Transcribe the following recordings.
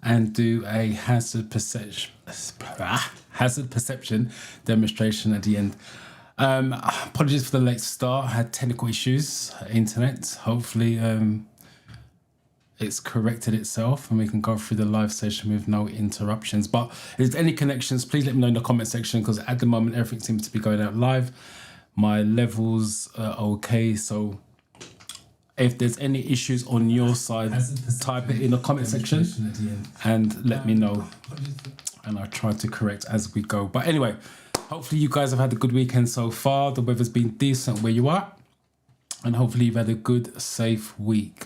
and do a hazard perception demonstration at the end. Apologies for the late start. I had technical issues, internet. Hopefully it's corrected itself and we can go through the live session with no interruptions. But if there's any connections, please let me know in the comment section, because at the moment everything seems to be going out live. My levels are okay, so if there's any issues on your side, type it in the comment section and let me know, and I'll try to correct as we go. But anyway, hopefully you guys have had a good weekend so far. The weather's been decent where you are, and hopefully you've had a good, safe week.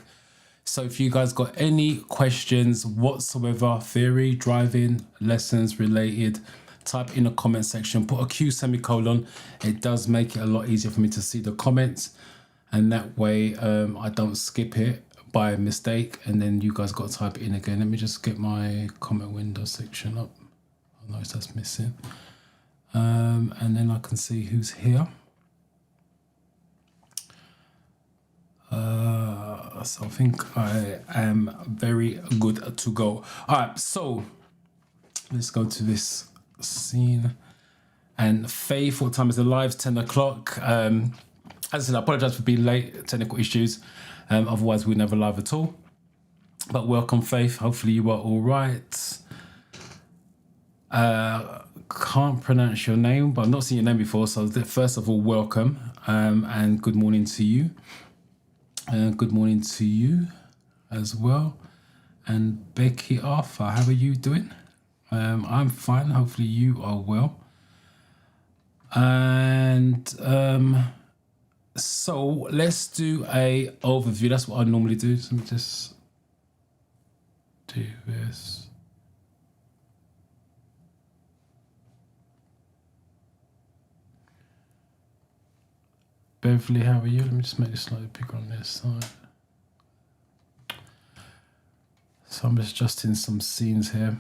So if you guys got any questions whatsoever, theory, driving, lessons related, type in the comment section, put a Q semicolon. It does make it a lot easier for me to see the comments, and that way I don't skip it by mistake and then you guys got to type it in again. Let me just get my comment window section up. I notice that's missing. And then I can see who's here. So I think I am very good to go. All right, so let's go to this scene. And Faith, what time is it live? 10 o'clock. As I said, I apologize for being late, technical issues. Otherwise we'd never live at all. But welcome, Faith. Hopefully you are all right. Can't pronounce your name, but I've not seen your name before. So first of all, welcome, and good morning to you. Good morning to you as well. And Becky Arthur, how are you doing? I'm fine. Hopefully you are well. And so let's do a overview. That's what I normally do. So let me just do this. Beverly, how are you? Let me just make this slightly bigger on this side. So I'm just adjusting some scenes here.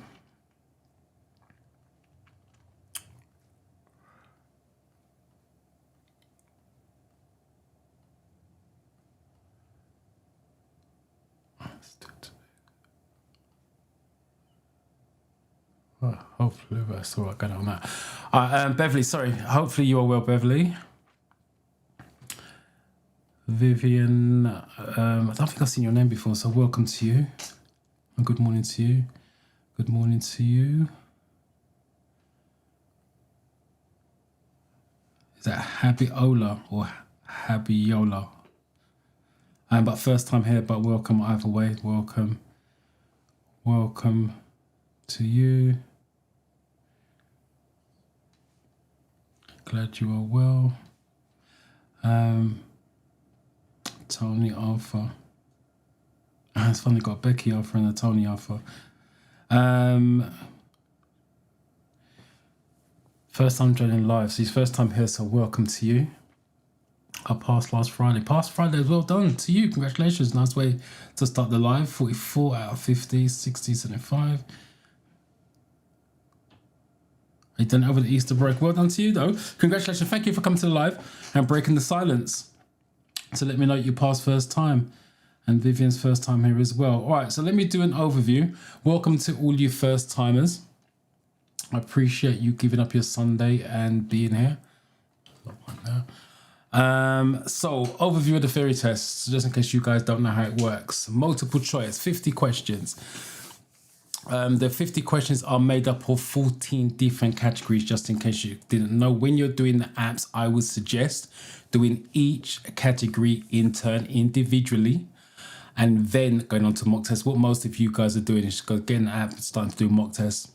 Well, hopefully that's all right going on that. Beverly, sorry. Hopefully you are well, Beverly. Vivian, I don't think I've seen your name before, so welcome to you. And good morning to you. Good morning to you. Is that Habiola or Habiola? But first time here, but welcome either way. Welcome. Welcome to you. Glad you are well. Tony Arthur. It's funny, got Becky Arthur and a Tony Arthur. First time joining live, so he's first time here, so welcome to you. I passed last Friday. Past Friday, well done to you. Congratulations. Nice way to start the live. 44 out of 50, 60, 75. You done it over the Easter break. Well done to you, though. Congratulations. Thank you for coming to the live and breaking the silence to let me know you passed first time. And Vivian's first time here as well. All right, so let me do an overview. Welcome to all you first timers. I appreciate you giving up your Sunday and being here. So overview of the theory test, just in case you guys don't know how it works. Multiple choice, 50 questions. The 50 questions are made up of 14 different categories, just in case you didn't know. When you're doing the apps, I would suggest doing each category in turn individually and then going on to mock tests. What most of you guys are doing is just getting the app and starting to do mock tests.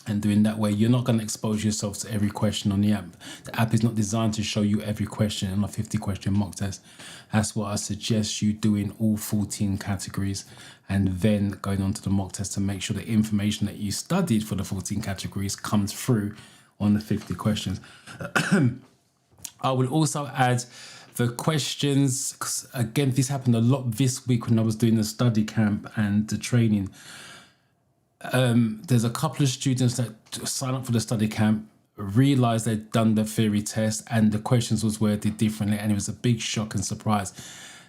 And doing that way, you're not going to expose yourself to every question on the app. The app is not designed to show you every question in a 50-question mock test. That's what I suggest you do in all 14 categories and then going on to the mock test to make sure the information that you studied for the 14 categories comes through on the 50 questions. I will also add the questions, 'cause again, this happened a lot this week when I was doing the study camp and the training. There's a couple of students that sign up for the study camp, realized they'd done the theory test and the questions was worded differently, and it was a big shock and surprise.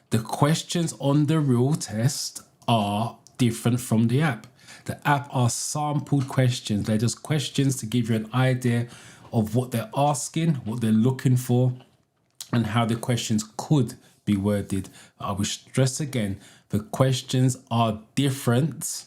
The questions on the real test are different from the app. The app are sampled questions. They're just questions to give you an idea of what they're asking, what they're looking for, and how the questions could be worded. I will stress again, the questions are different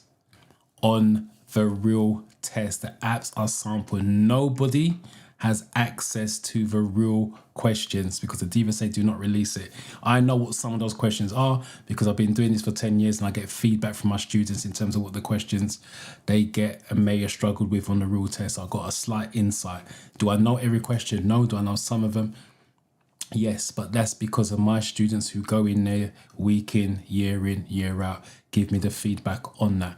on the real test. The apps are sampled. Nobody has access to the real questions because the divas say do not release it. I know what some of those questions are because I've been doing this for 10 years and I get feedback from my students in terms of what the questions they get and may have struggled with on the real test. I've got a slight insight. Do I know every question? No. Do I know some of them? Yes, but that's because of my students who go in there week in, year out, give me the feedback on that.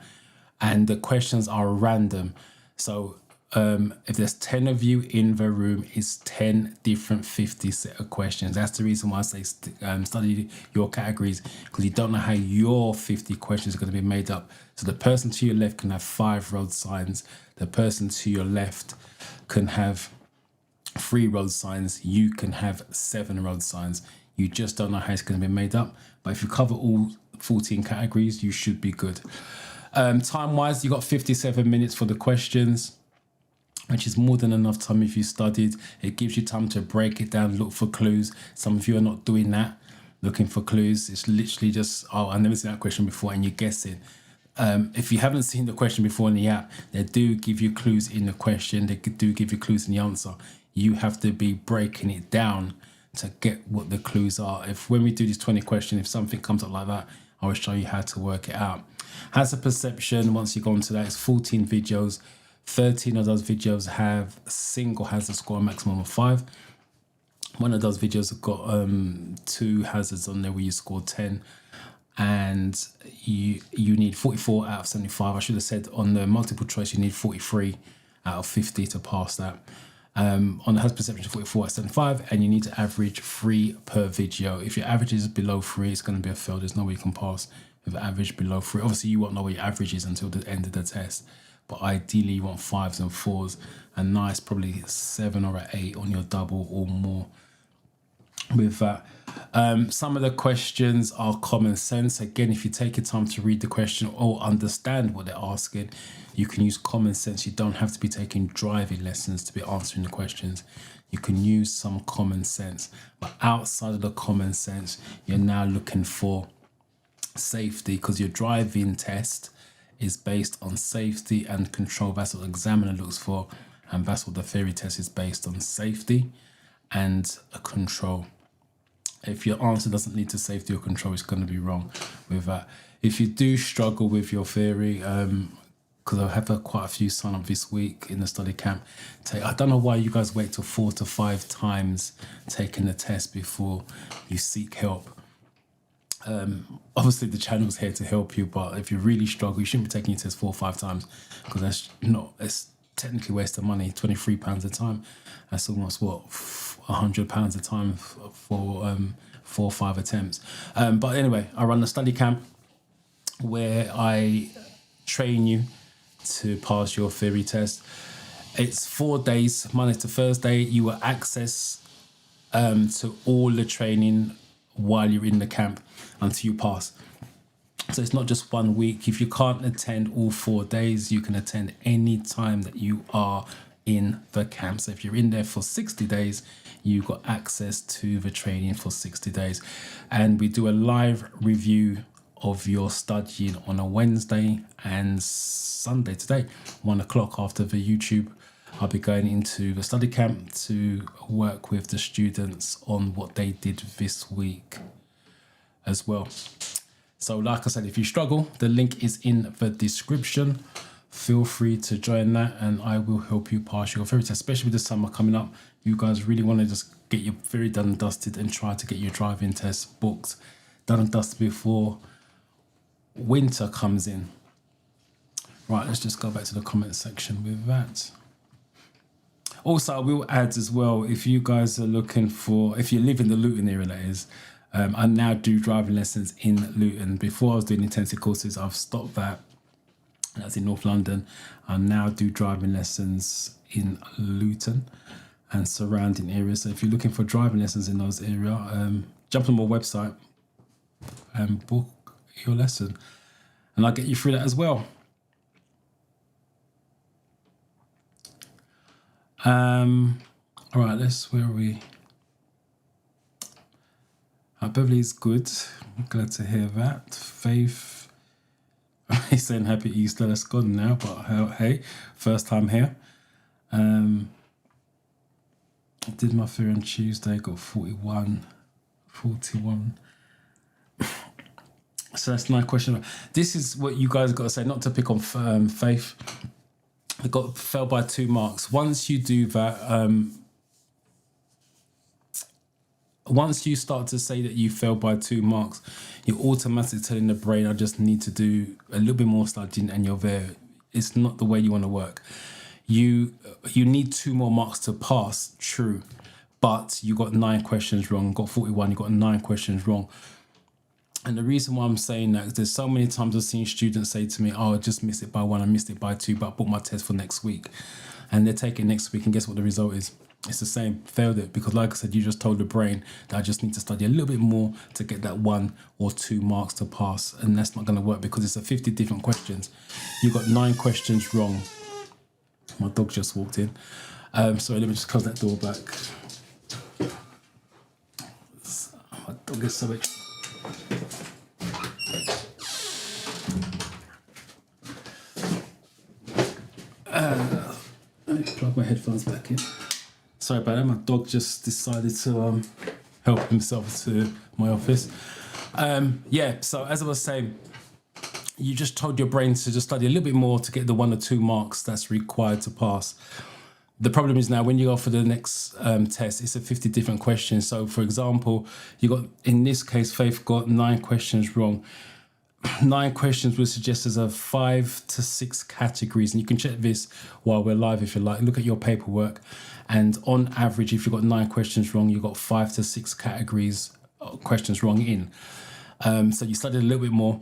And the questions are random. So if there's 10 of you in the room, it's 10 different 50 set of questions. That's the reason why I say study your categories, because you don't know how your 50 questions are going to be made up. So the person to your left can have 5 road signs. The person to your left can have 3 road signs. You can have 7 road signs. You just don't know how it's going to be made up. But if you cover all 14 categories, you should be good. Time wise, you got 57 minutes for the questions, which is more than enough time if you studied. It gives you time to break it down, look for clues. Some of you are not doing that, looking for clues. It's literally just, oh, I've never seen that question before, and you're guessing. If you haven't seen the question before in the app, they do give you clues in the question. They do give you clues in the answer. You have to be breaking it down to get what the clues are. If when we do this 20 question, if something comes up like that, I will show you how to work it out. Hazard perception, once you go into that, it's 14 videos. 13 of those videos have single hazard score, a maximum of 5. One of those videos have got 2 hazards on there where you score 10. And you need 44 out of 75. I should have said on the multiple choice, you need 43 out of 50 to pass that. On the hazard perception, 44 out of 75, and you need to average 3 per video. If your average is below 3, it's going to be a fail. There's no way you can pass with average below 3. Obviously, you won't know what your average is until the end of the test. But ideally, you want 5s and 4s, and nice, probably 7 or 8 on your double or more. With that, some of the questions are common sense. Again, if you take your time to read the question or understand what they're asking, you can use common sense. You don't have to be taking driving lessons to be answering the questions. You can use some common sense, but outside of the common sense, you're now looking for safety, because your driving test is based on safety and control. That's what the examiner looks for, and that's what the theory test is based on: safety and a control. If your answer doesn't lead to safety or control, it's going to be wrong with that. If you do struggle with your theory, because I have quite a few sign up this week in the study camp, I don't know why you guys wait till 4 to 5 times taking the test before you seek help. Obviously the channel's here to help you, but if you really struggle, you shouldn't be taking your test 4 or 5 times, because it's technically waste of money. £23 a time, that's almost what, £100 a time for 4 or 5 attempts. But anyway, I run the study camp where I train you to pass your theory test. It's 4 days, Monday to Thursday. You will access to all the training while you're in the camp until you pass. So it's not just 1 week. If you can't attend all 4 days, you can attend any time that you are in the camp. So if you're in there for 60 days, you've got access to the training for 60 days. And we do a live review of your studying on a Wednesday and Sunday. Today, 1 o'clock after the YouTube, I'll be going into the study camp to work with the students on what they did this week as well. So like I said, if you struggle, the link is in the description. Feel free to join that and I will help you pass your theory test, especially with the summer coming up. You guys really want to just get your theory done and dusted and try to get your driving test booked done and dusted before winter comes in. Right, let's just go back to the comment section with that. Also, I will add as well, if you guys are looking for, if you live in the Luton area, that is, I now do driving lessons in Luton. Before I was doing intensive courses, I've stopped that. That's in North London. I now do driving lessons in Luton and surrounding areas. So if you're looking for driving lessons in those areas, jump on my website and book your lesson. And I'll get you through that as well. All right, where are we? Beverly's good. I'm glad to hear that. Faith, he's saying happy Easter. That's gone now, but hey, first time here. I did my theory on Tuesday, got 41. So that's my question. This is what you guys got to say, not to pick on Faith. I fell by 2 marks. Once you do that, once you start to say that you fell by 2 marks, you're automatically telling the brain, I just need to do a little bit more studying, and you're there. It's not the way you want to work. You need 2 more marks to pass, true, but you got 9 questions wrong. Got 41, you got 9 questions wrong. And the reason why I'm saying that is there's so many times I've seen students say to me, oh, I just missed it by 1, I missed it by 2, but I booked my test for next week. And they take it next week, and guess what the result is? It's the same, failed it, because like I said, you just told the brain that I just need to study a little bit more to get that 1 or 2 marks to pass. And that's not going to work because it's a 50 different questions. You got 9 questions wrong. My dog just walked in. Sorry, let me just close that door back. My dog is so excited. Let me plug my headphones back in. Sorry about that, my dog just decided to help himself to my office. Yeah, so as I was saying, you just told your brain to just study a little bit more to get the 1 or 2 marks that's required to pass. The problem is now when you go for the next test, it's a 50 different questions. So for example, you got, in this case, Faith got 9 questions wrong. 9 questions would suggest there's a 5 to 6 categories, and you can check this while we're live if you like. Look at your paperwork, and on average, if you've got 9 questions wrong, you've got 5 to 6 categories questions wrong in. So you studied a little bit more,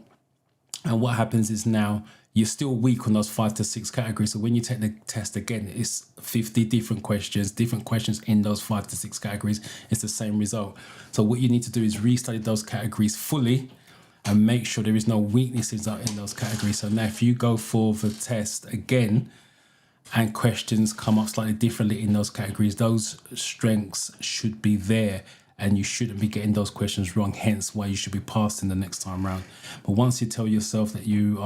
and what happens is now you're still weak on those 5 to 6 categories. So when you take the test again, it's 50 different questions in those 5 to 6 categories. It's the same result. So what you need to do is restudy those categories fully and make sure there is no weaknesses in those categories. So now if you go for the test again and questions come up slightly differently in those categories, those strengths should be there and you shouldn't be getting those questions wrong, hence why you should be passing the next time round. But once you tell yourself that you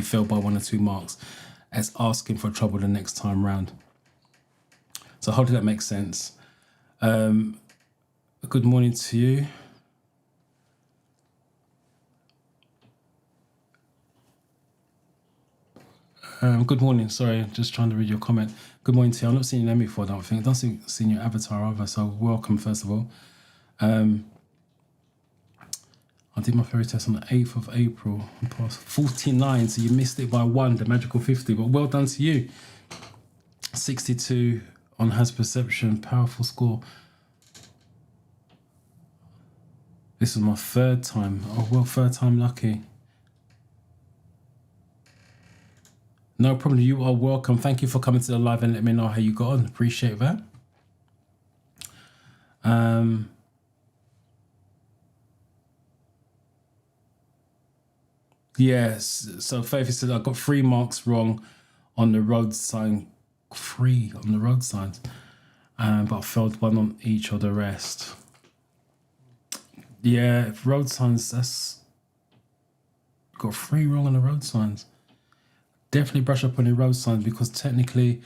failed by 1 or 2 marks, it's asking for trouble the next time round. So hopefully that makes sense. Good morning to you. Good morning. Sorry, just trying to read your comment. Good morning to you. I've not seen your name before, I don't think. I don't think I've seen your avatar either, so welcome, first of all. I did my theory test on the 8th of April. I passed 49, so you missed it by 1, the magical 50, but well done to you. 62 on Has Perception, powerful score. This is my 3rd time. Oh, well, 3rd time lucky. No problem. You are welcome. Thank you for coming to the live and let me know how you got on. Appreciate that. Yes. So Faith said I got 3 marks wrong on the road sign. 3 on the road signs, but I failed 1 on each of the rest. Yeah, road signs. That's got 3 wrong on the road signs. Definitely brush up on your road signs because technically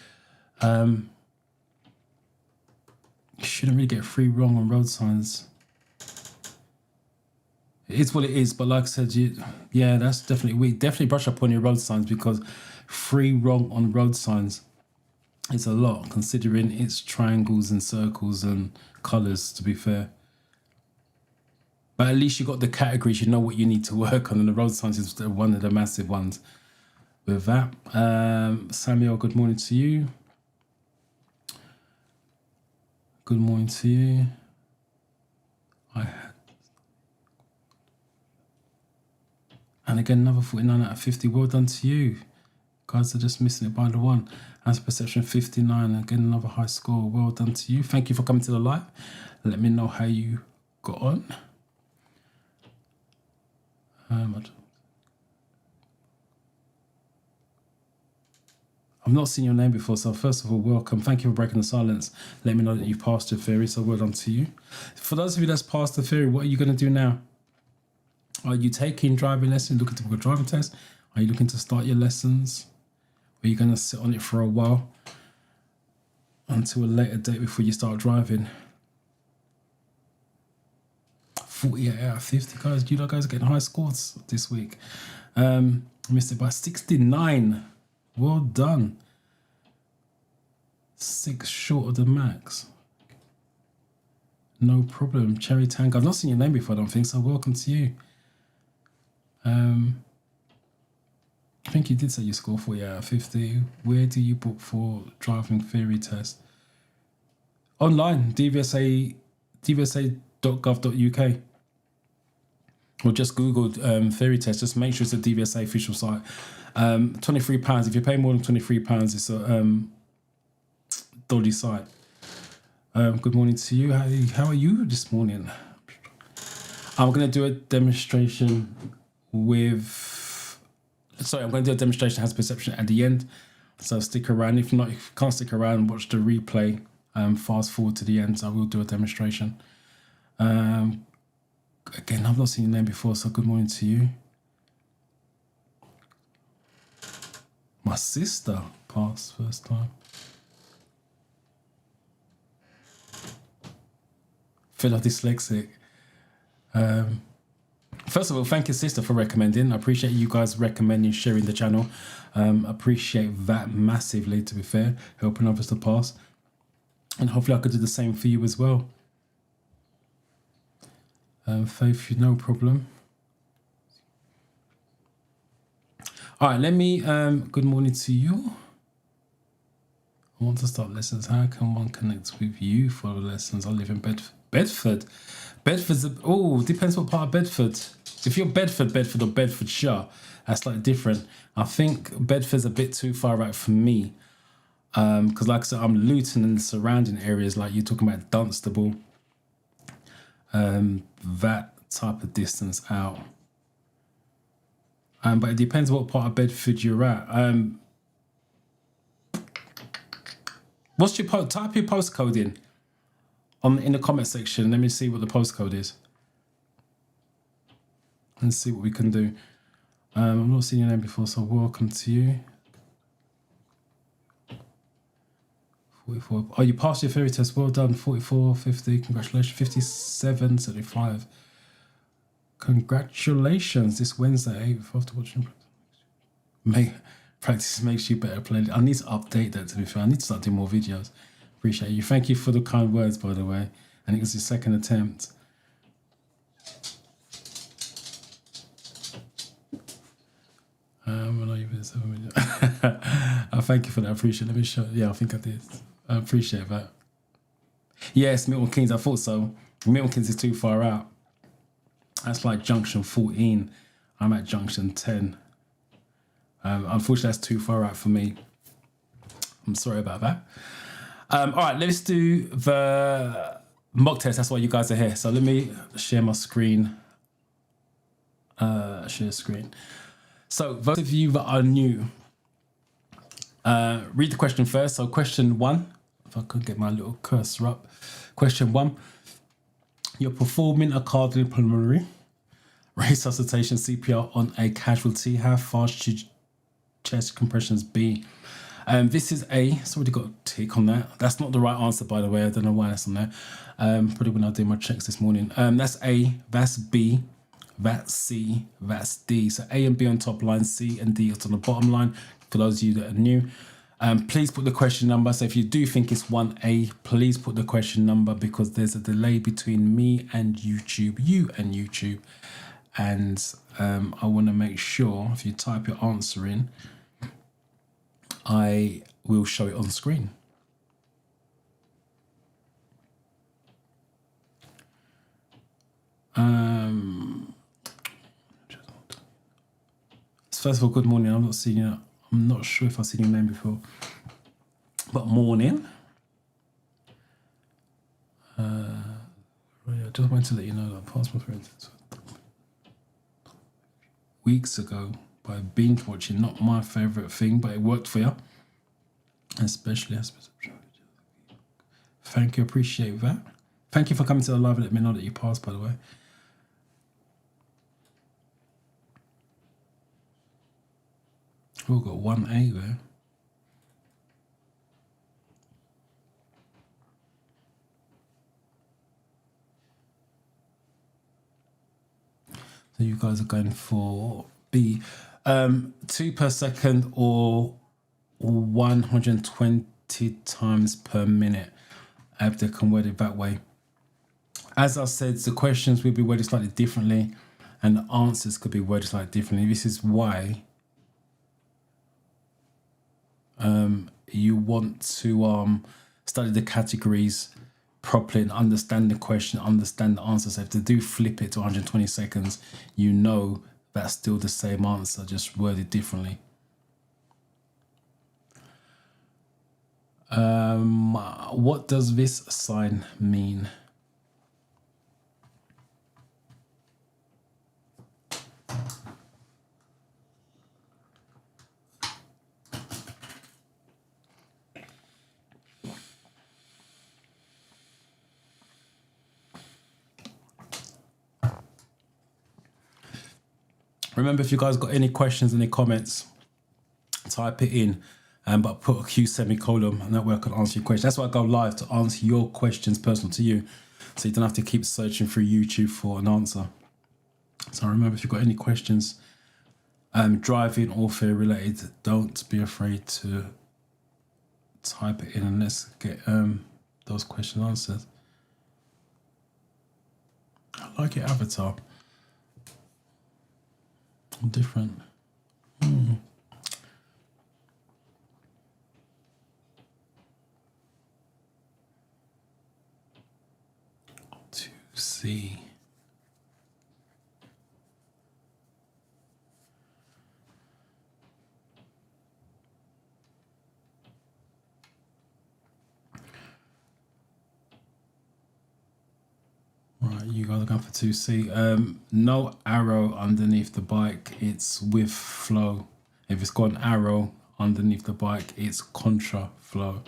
you shouldn't really get 3 wrong on road signs. It is what it is, but like I said, yeah, that's definitely weak. Definitely brush up on your road signs because 3 wrong on road signs is a lot considering it's triangles and circles and colours, to be fair. But at least you got the categories, you know what you need to work on, and the road signs is one of the massive ones. With that, Samuel, good morning to you. Good morning to you. And again, another 49 out of 50. Well done to you. Guys are just missing it by the 1. As Perception 59. Again, another high score. Well done to you. Thank you for coming to the live. Let me know how you got on. I've not seen your name before, so first of all, welcome. Thank you for breaking the silence. Let me know that you've passed your theory, so well done to you. For those of you that's passed the theory, what are you going to do now? Are you taking driving lessons, looking to book a driving test? Are you looking to start your lessons? Are you going to sit on it for a while until a later date before you start driving? 48 out of 50, guys. You guys are getting high scores this week. Missed it by 69. Well done. 6 short of the max. No problem. Cherry Tank. I've not seen your name before, I don't think, so welcome to you. I think you did say you score 40 out of 50. Where do you book for driving theory test? Online, dvsa.gov.uk. Or just Google theory test. Just make sure it's a DVSA official site. £23. If you pay more than £23, it's a dodgy site. Good morning to you. How are you this morning? I'm going to do a demonstration with... Sorry, I'm going to do a demonstration has perception at the end. So stick around. If not, if you can't stick around, watch the replay. Fast forward to the end. So I will do a demonstration. Again, I've not seen your name before, so good morning to you. My sister passed first time. Fellow dyslexic. First of all, thank you, sister, for recommending. I appreciate you guys recommending, sharing the channel. Appreciate that massively, to be fair, helping others to pass. And hopefully I could do the same for you as well. Faith, no problem. All right, let me, good morning to you. I want to start lessons. How can one connect with you for the lessons? I live in Bedford. Bedford's, depends what part of Bedford. If you're Bedford or Bedfordshire, that's like different. I think Bedford's a bit too far out for me. Because like I said, I'm Luton and the surrounding areas, like you're talking about Dunstable. That type of distance out. But it depends what part of Bedford you're at. What's your type your postcode in the comment section. Let me see what the postcode is. And see what we can do. I've not seen your name before, so welcome to you. 44. Oh, you passed your theory test. Well done. 44, 50. Congratulations. 57, 75. Congratulations. This Wednesday, 8th, after watching. Practice makes you better. I need to update that, to be fair. I need to start doing more videos. Appreciate you. Thank you for the kind words, by the way. I think it's your second attempt. I thank you for that. I appreciate it. Let me show. Yeah, I think I did. I appreciate that. Yes, Milton Keynes. I thought so. Milton Keynes is too far out. That's like junction 14. I'm at junction 10. Unfortunately, that's too far out for me. I'm sorry about that. All right, let's do the mock test. That's why you guys are here. So let me share my screen. Share screen. So those of you that are new, read the question first. So question 1, if I could get my little cursor up. Question 1, you're performing a cardiopulmonary resuscitation CPR on a casualty. How fast should chest compressions be? This is A. It's already got a tick on that. That's not the right answer, by the way. I don't know why that's on there. Probably when I did my checks this morning. That's A, that's B, that's C, that's D. So A and B on top line, C and D is on the bottom line. For those of you that are new, please put the question number. So if you do think it's 1A, please put the question number, because there's a delay between me and YouTube, and I want to make sure if you type your answer in, I will show it on screen. First of all, good morning. I'm not sure if I've seen your name before, but morning. I just wanted to let you know that I passed my parents weeks ago by binge watching. Not my favourite thing, but it worked for you. especially as perception. Thank you, appreciate that. Thank you for coming to the live and let me know that you passed, by the way. We've got 1A there. So you guys are going for B. 2 per second or 120 times per minute. If they can word it that way. As I said, the questions will be worded slightly differently and the answers could be worded slightly differently. This is why you want to study the categories properly and understand the question, understand the answer. So if they do flip it to 120 seconds, you know that's still the same answer, just worded differently. What does this sign mean? Remember, if you guys got any questions in the comments, type it in, but put a Q semicolon, and that way I can answer your question. That's why I go live, to answer your questions personal to you, so you don't have to keep searching through YouTube for an answer. So remember, if you've got any questions, driving or fear related, don't be afraid to type it in, and let's get those questions answered. I like your avatar. Different. To see. Right, you guys are going for 2C. No arrow underneath the bike, it's with flow. If it's got an arrow underneath the bike, it's contra flow.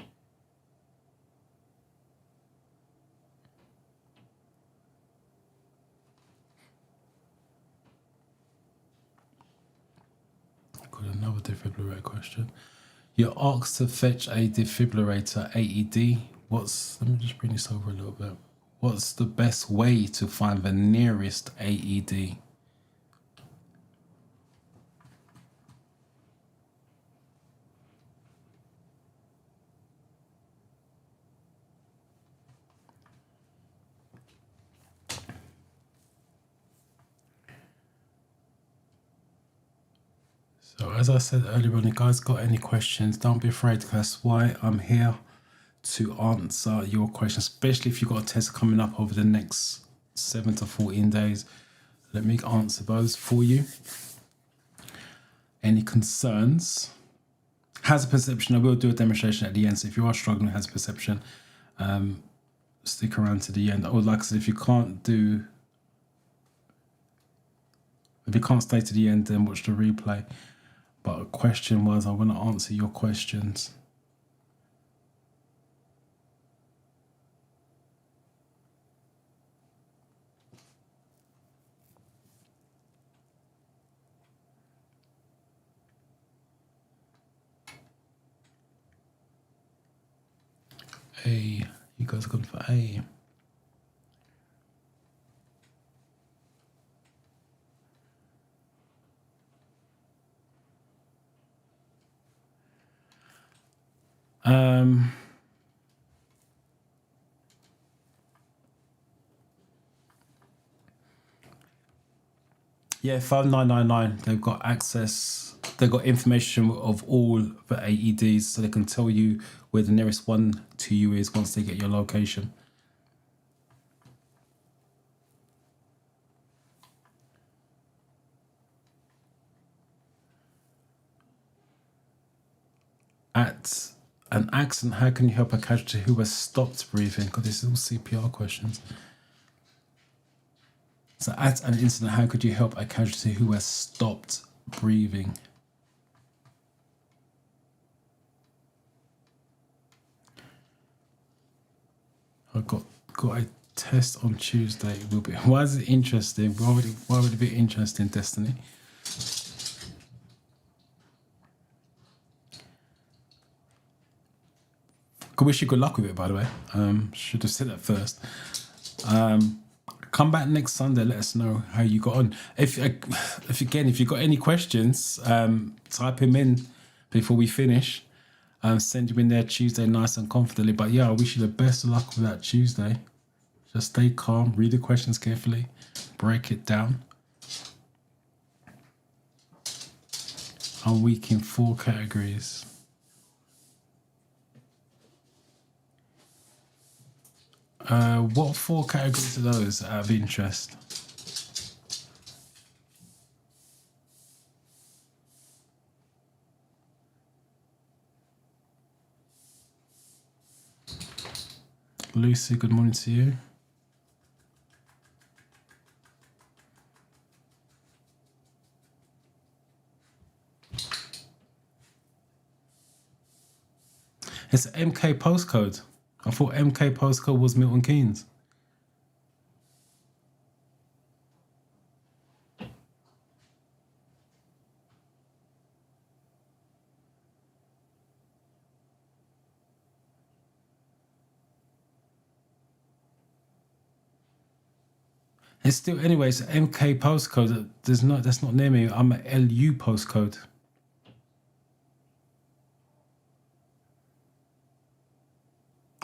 Got another defibrillator question. You're asked to fetch a defibrillator AED. Let me just bring this over a little bit. What's the best way to find the nearest AED? So as I said earlier on, if you guys got any questions, don't be afraid, because that's why I'm here, to answer your questions, especially if you've got a test coming up over the next 7 to 14 days. Let me answer those for you. Any concerns? Hazard perception, I will do a demonstration at the end, so if you are struggling with hazard perception, stick around to the end. Or like I said, if you can't stay to the end, then watch the replay. But a question was, I want to answer your questions. A, you guys are going for A. Yeah, 5999. They've got access. They've got information of all the AEDs, so they can tell you where the nearest one to you is once they get your location. At an accident, how can you help a casualty who has stopped breathing? Because this is all CPR questions. So at an incident, how could you help a casualty who has stopped breathing? I got a test on Tuesday. It will be. Why is it interesting? Why would it be interesting, Destiny? I wish you good luck with it, by the way. Should have said that first. Come back next Sunday. Let us know how you got on. If you got any questions, type them in before we finish. Send you in there Tuesday nice and confidently. But yeah, I wish you the best of luck with that Tuesday. Just stay calm, read the questions carefully, break it down. I'm weak in 4 categories. What 4 categories are those out of interest? Lucy, good morning to you. It's an MK postcode. I thought MK postcode was Milton Keynes. It's still, anyways, MK postcode. That's not near me. I'm an LU postcode.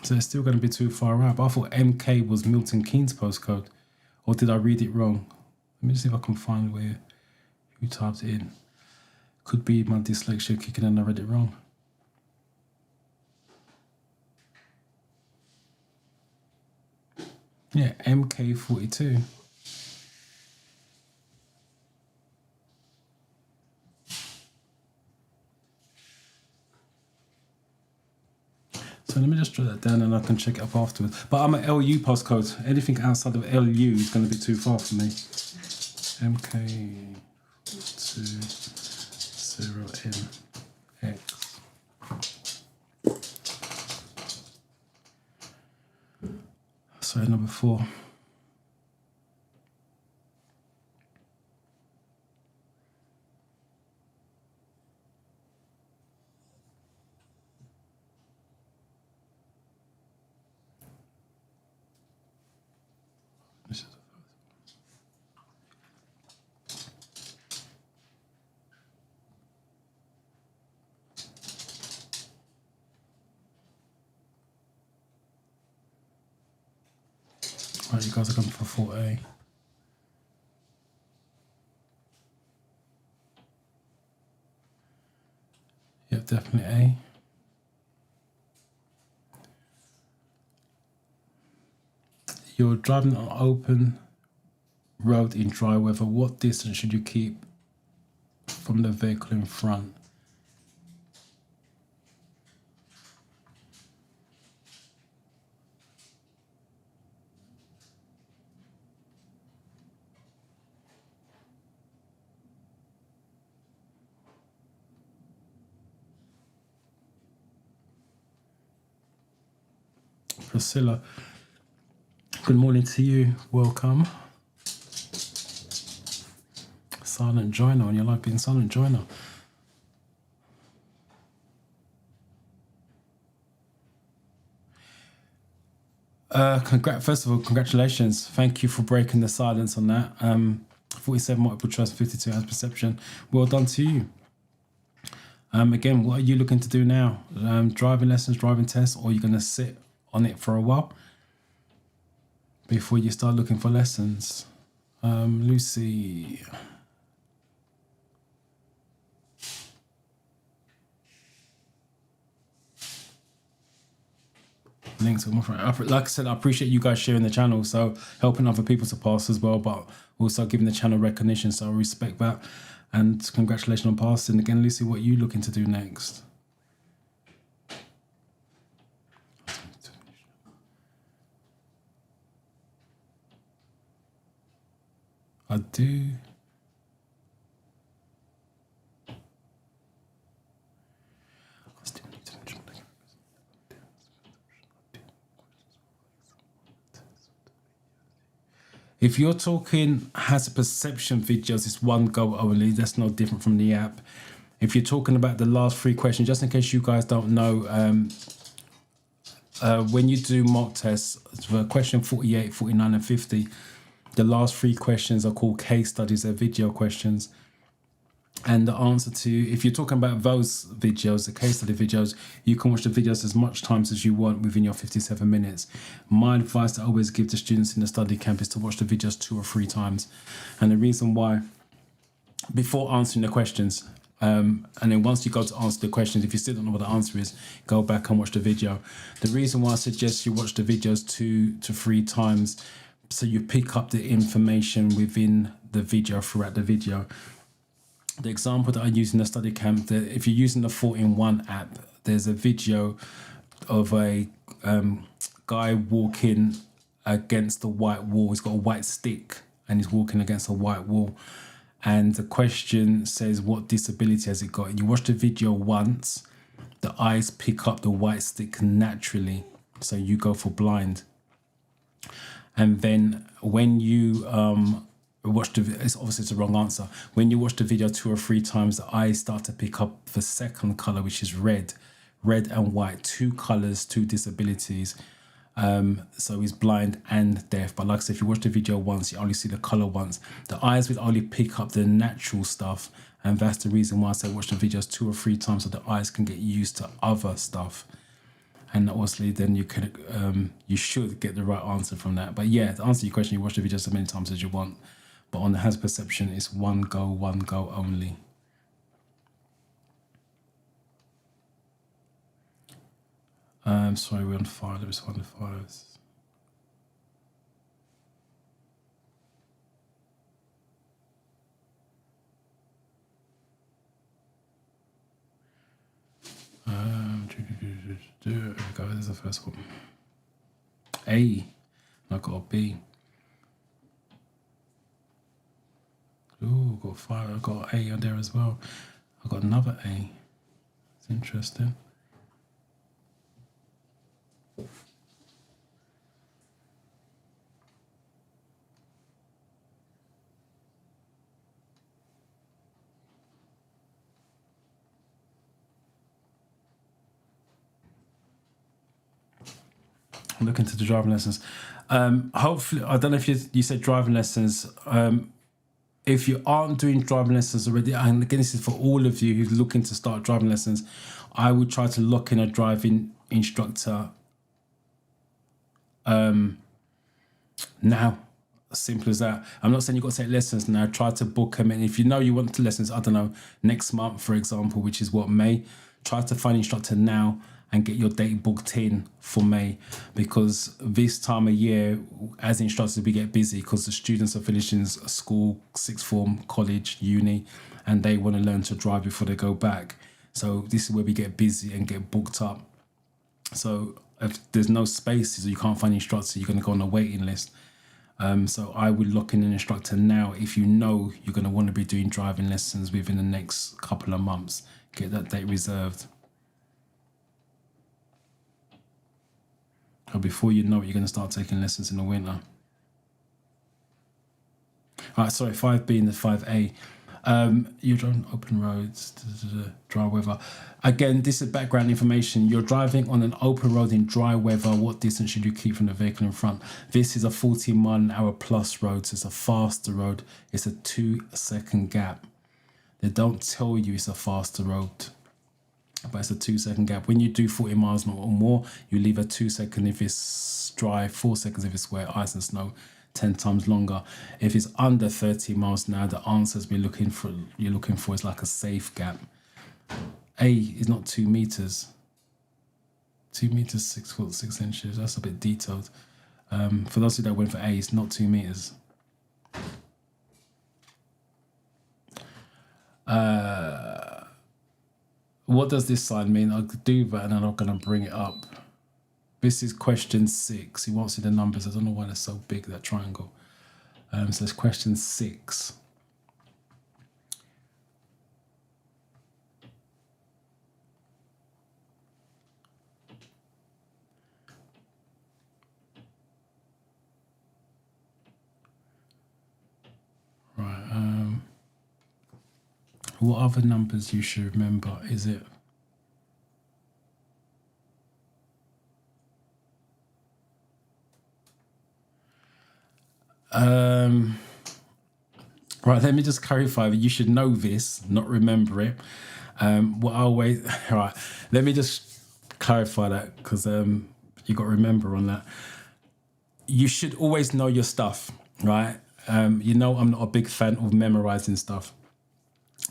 So it's still going to be too far out. But I thought MK was Milton Keynes postcode. Or did I read it wrong? Let me see if I can find where you typed it in. Could be my dyslexia kicking in and I read it wrong. Yeah, MK42. So let me just draw that down and I can check it up afterwards. But I'm an LU postcode. Anything outside of LU is going to be too far for me. MK20NX. Sorry, number 4. Right, you guys are going for 4A. Yep, definitely A. You're driving on open road in dry weather. What distance should you keep from the vehicle in front? Priscilla, good morning to you. Welcome. Silent joiner, and you like being silent joiner. First of all, congratulations. Thank you for breaking the silence on that. 47 multiple choice, 52 hours perception. Well done to you. Again, what are you looking to do now? Driving lessons, driving tests, or are you going to sit on it for a while before you start looking for lessons? Lucy. Links with my friend. Like I said, I appreciate you guys sharing the channel, so helping other people to pass as well, but also giving the channel recognition, so I respect that. And congratulations on passing. Again, Lucy, what are you looking to do next? I do. If you're talking hazard perception videos, it's one go only. That's no different from the app. If you're talking about the last 3 questions, just in case you guys don't know, when you do mock tests for question 48, 49 and 50, the last 3 questions are called case studies. They're video questions. And the answer to, if you're talking about those videos, the case study videos, you can watch the videos as much times as you want within your 57 minutes. My advice that I always give to students in the study camp is to watch the videos 2 or 3 times. And the reason why, before answering the questions, and then once you go to answer the questions, if you still don't know what the answer is, go back and watch the video. The reason why I suggest you watch the videos 2 to 3 times, so you pick up the information within the video throughout the video. The example that I use in the study camp, that if you're using the 4-in-1 app, there's a video of a guy walking against the white wall. He's got a white stick and he's walking against a white wall. And the question says, what disability has it got? And you watch the video once, the eyes pick up the white stick naturally. So you go for blind. And then when you watch it's obviously it's the wrong answer. When you watch the video 2 or 3 times, the eyes start to pick up the second color, which is red and white, 2 colors, 2 disabilities. So he's blind and deaf. But like I said, if you watch the video once, you only see the color once. The eyes will only pick up the natural stuff, and that's the reason why I say watch the videos 2 or 3 times, so the eyes can get used to other stuff. And obviously then you can you should get the right answer from that. But yeah, to answer your question, you watch the videos as many times as you want. But on the hazard perception, it's one go only. Sorry, we're on fire. Let me find the fires. There we go. There's the first one. A. I got a B. Ooh, got 5. I got A on there as well. I got another A. It's interesting. Look into the driving lessons. Hopefully, I don't know if you said driving lessons. If you aren't doing driving lessons already, and again, this is for all of you who's looking to start driving lessons, I would try to lock in a driving instructor now. Simple as that. I'm not saying you've got to take lessons now. Try to book them in. If you know you want to lessons, I don't know, next month, for example, which is what, May, try to find an instructor now and get your date booked in for May, because this time of year, as instructors, we get busy because the students are finishing school, 6th form, college, uni, and they want to learn to drive before they go back. So this is where we get busy and get booked up. So if there's no spaces or you can't find an instructor, you're going to go on a waiting list. So I would lock in an instructor now if you know you're going to want to be doing driving lessons within the next couple of months. Get that date reserved. Or before you know it, you're going to start taking lessons in the winter. All right, sorry, 5B and the 5A. You're driving open roads, dry weather. Again, this is background information. You're driving on an open road in dry weather. What distance should you keep from the vehicle in front? This is a 40-mile-an-hour plus road, so it's a faster road. It's a 2-second gap. They don't tell you it's a faster road, but it's a 2-second gap. When you do 40 miles or more, you leave a 2-second if it's dry, 4 seconds if it's wet, ice and snow, 10 times longer. If it's under 30 miles an hour, the answers you're looking for is like a safe gap. A is not 2 meters. 2 meters, 6 foot, 6 inches. That's a bit detailed. For those of you that went for A, it's not 2 meters. What does this sign mean? I'll do that and I'm not going to bring it up. This is question 6. He wants see the numbers. I don't know why they're so big, that triangle. So it's question 6. What other numbers you should remember? Is it? Right, let me just clarify that you should know this, not remember it. What I always, right, let me just clarify that, because you got to remember on that. You should always know your stuff, right? You know, I'm not a big fan of memorizing stuff.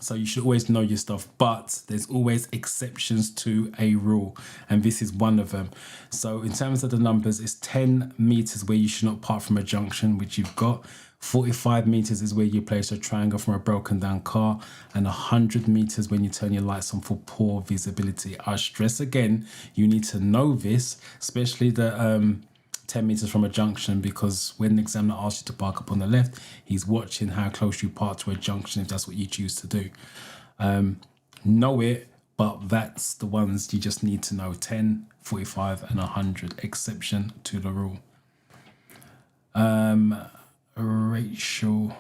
So you should always know your stuff, but there's always exceptions to a rule, and this is one of them. So in terms of the numbers, it's 10 meters where you should not park from a junction, which you've got. 45 meters is where you place a triangle from a broken down car, and 100 meters when you turn your lights on for poor visibility. I stress again, you need to know this, especially the 10 meters from a junction, because when the examiner asks you to park up on the left, he's watching how close you park to a junction if that's what you choose to do. Know it, but that's the ones you just need to know: 10, 45 and 100, exception to the rule. Rachel.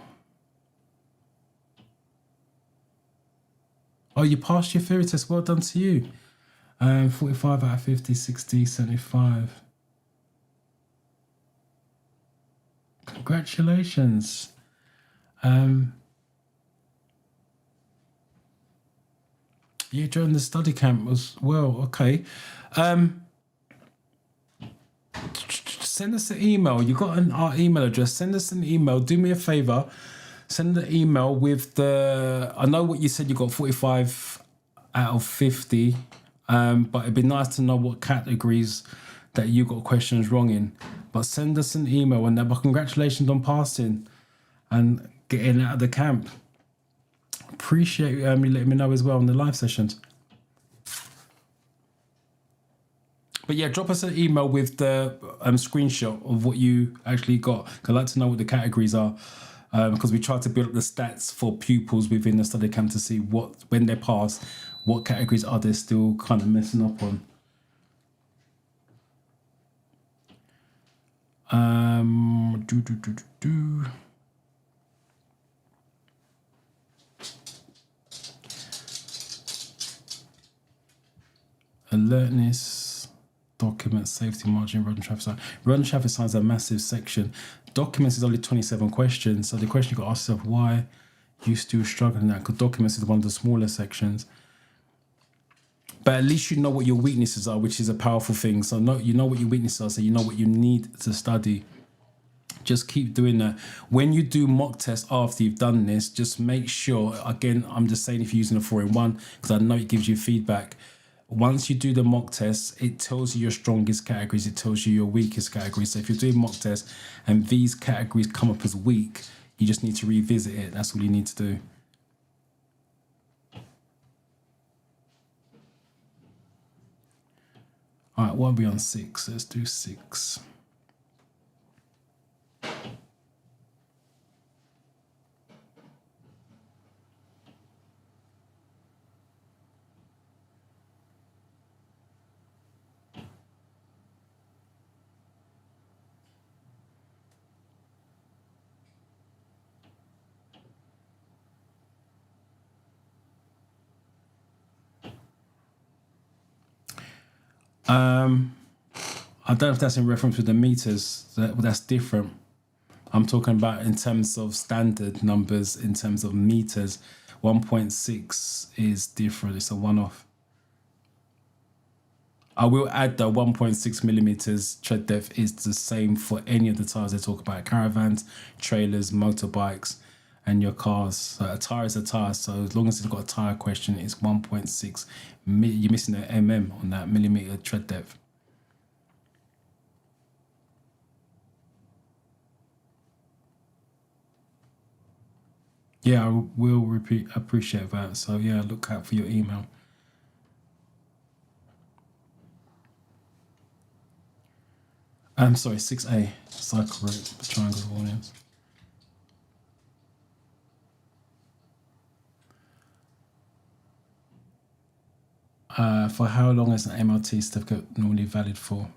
Oh, you passed your theory test. Well done to you. 45 out of 50, 60, 75. Congratulations. You joined the study camp as well. Okay. Send us an email. You got our email address. Send us an email. Do me a favor. Send the email with the. I know what you said. You got 45 out of 50. But it'd be nice to know what categories that you got questions wrong in. But send us an email and that. But congratulations on passing and getting out of the camp. Appreciate you letting me know as well in the live sessions. But yeah, drop us an email with the screenshot of what you actually got. I'd like to know what the categories are, because we try to build up the stats for pupils within the study camp to see what, when they pass, what categories are they still kind of messing up on. Alertness, documents, safety margin, road and traffic sign. Road and traffic signs are a massive section. Documents is only 27 questions. So the question you got to ask yourself, why you still struggling that? Because documents is one of the smaller sections. But at least you know what your weaknesses are, which is a powerful thing. So you know what your weaknesses are, so you know what you need to study. Just keep doing that. When you do mock tests after you've done this, just make sure, again, I'm just saying if you're using a 4-in-1, because I know it gives you feedback. Once you do the mock tests, it tells you your strongest categories, it tells you your weakest categories. So if you're doing mock tests and these categories come up as weak, you just need to revisit it. That's all you need to do. All right, what are we on? 6? Let's do 6. I don't know if that's in reference with the meters. That's different. I'm talking about in terms of standard numbers, in terms of meters. 1.6 is different. It's a one-off. I will add that 1.6 millimeters tread depth is the same for any of the tires they talk about: caravans, trailers, motorbikes, and your cars. So a tire is a tire. So as long as it's got a tire question, it's 1.6. You're missing an on that, millimeter tread depth. Yeah, I will appreciate that. So yeah, look out for your email. I'm sorry, 6A, cycle route, triangle warnings. For how long is an MLT certificate normally valid for?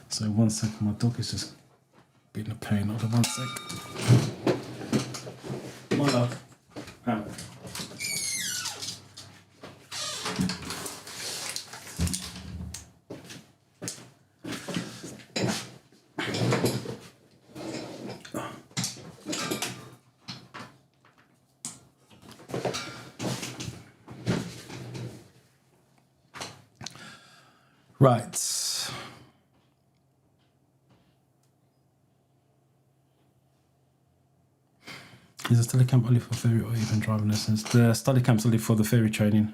So 1 second, my dog is just Being a pain. Hold on one sec. My love. Out. Right. Is the study camp only for ferry or even driving lessons? The study camp's only for the ferry training.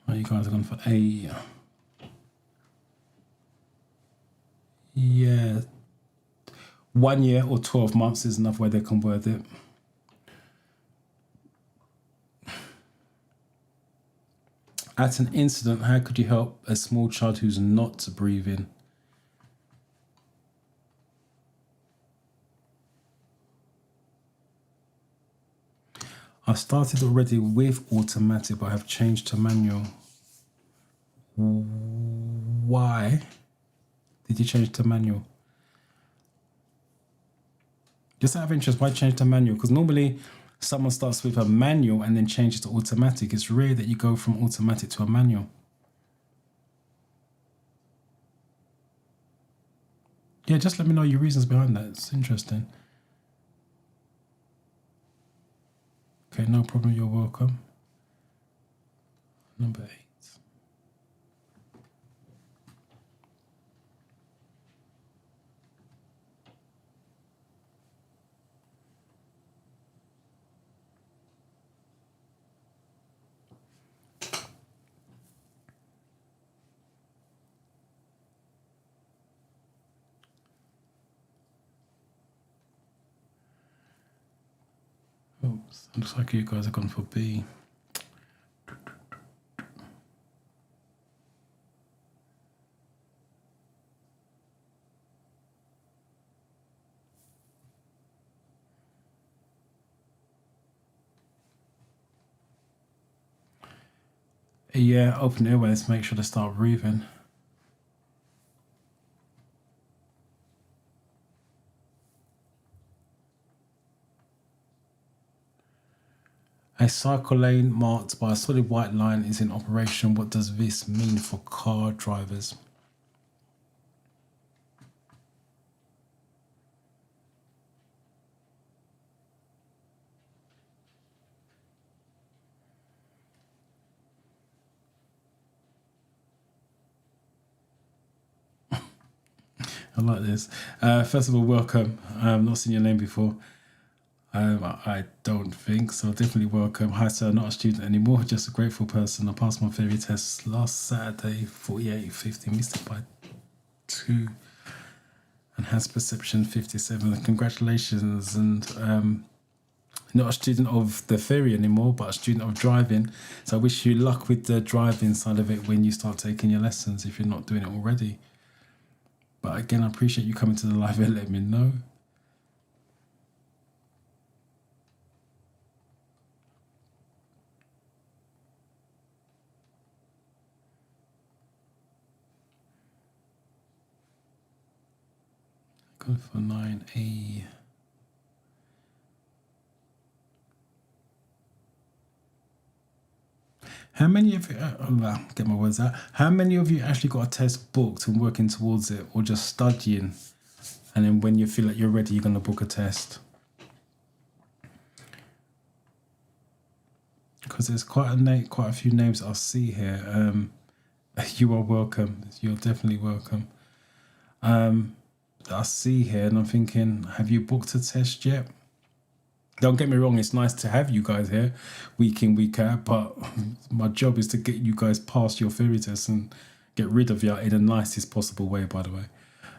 Oh, you guys are going for a... Yeah. 1 year or 12 months is enough where they can word it. At an incident, how could you help a small child who's not breathing? I started already with automatic, but I have changed to manual. Why did you change to manual? Just out of interest, why change to manual? Because normally someone starts with a manual and then changes to automatic. It's rare that you go from automatic to a manual. Yeah, just let me know your reasons behind that. It's interesting. Okay, no problem. You're welcome. Number 8. Oops, looks like you guys have gone for B. Yeah, open airways, make sure to start breathing. A cycle lane marked by a solid white line is in operation. What does this mean for car drivers? I like this. First of all, welcome. Not seen your name before. I don't think so. Definitely welcome. Hi, sir. Not a student anymore. Just a grateful person. I passed my theory test last Saturday, 48.50, mystified 2, and has perception 57. Congratulations. And not a student of the theory anymore, but a student of driving. So I wish you luck with the driving side of it when you start taking your lessons, if you're not doing it already. But again, I appreciate you coming to the live and letting me know. Go for 9A. How many of you, get my words out, how many of you actually got a test booked and working towards it, or just studying, and then when you feel like you're ready, you're going to book a test? Because there's quite a few names I see here. You are welcome. You're definitely welcome. I see here, and I'm thinking, have you booked a test yet? Don't get me wrong, it's nice to have you guys here week in, week out, but my job is to get you guys past your theory tests and get rid of you in the nicest possible way, by the way.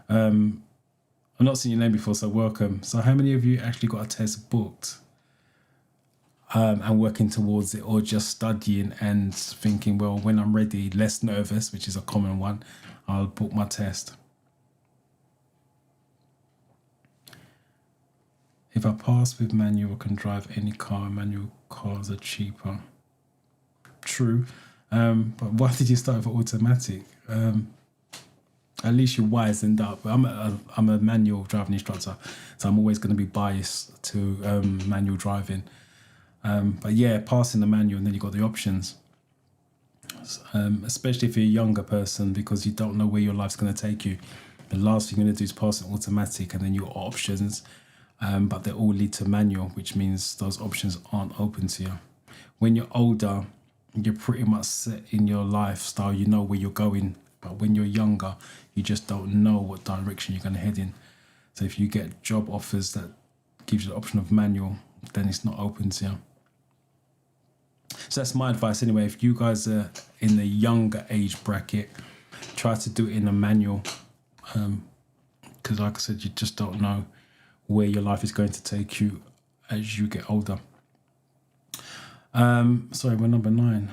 I've not seen your name before, so welcome. So how many of you actually got a test booked? and working towards it, or just studying and thinking, well, when I'm ready, less nervous, which is a common one, I'll book my test. If I pass with manual, I can drive any car. Manual cars are cheaper. True. But why did you start with automatic? At least you're wisened up. I'm a manual driving instructor, so I'm always going to be biased to manual driving. But yeah, passing the manual, and then you've got the options. Especially if you're a younger person, because you don't know where your life's going to take you. The last thing you're going to do is pass an automatic, and then your options, but they all lead to manual, which means those options aren't open to you. When you're older, you're pretty much set in your lifestyle, you know where you're going. But when you're younger, you just don't know what direction you're going to head in. So if you get job offers that gives you the option of manual, then it's not open to you. So that's my advice anyway. If you guys are in the younger age bracket, try to do it in a manual. Because like I said, you just don't know where your life is going to take you as you get older. Sorry, we're number 9.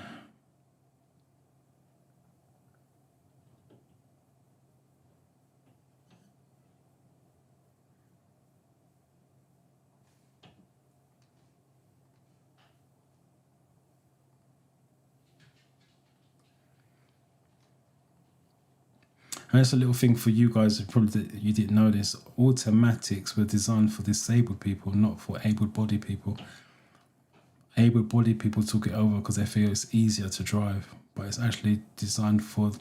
And that's a little thing for you guys, probably you didn't know this. Automatics were designed for disabled people, not for able-bodied people. Able-bodied people took it over because they feel it's easier to drive, but it's actually designed for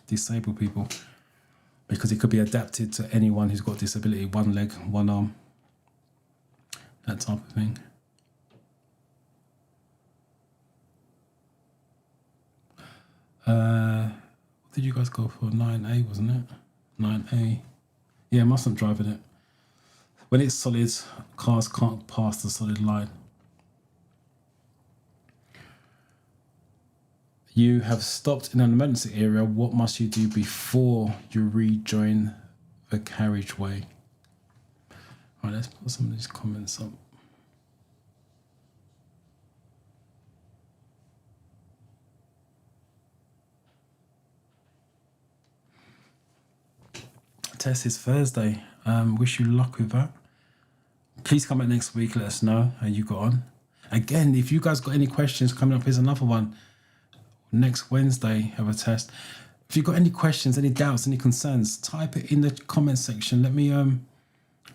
disabled people, because it could be adapted to anyone who's got disability, one leg, one arm, that type of thing. What did you guys go for? 9A, wasn't it? 9A. Yeah, mustn't driving it. When it's solid, cars can't pass the solid line. You have stopped in an emergency area. What must you do before you rejoin the carriageway? All right, let's put some of these comments up. Test is Thursday. Wish you luck with that. Please come back next week. Let us know how you got on. Again, if you guys got any questions coming up, here's another one. Next Wednesday, have a test. If you've got any questions, any doubts, any concerns, type it in the comment section. Let me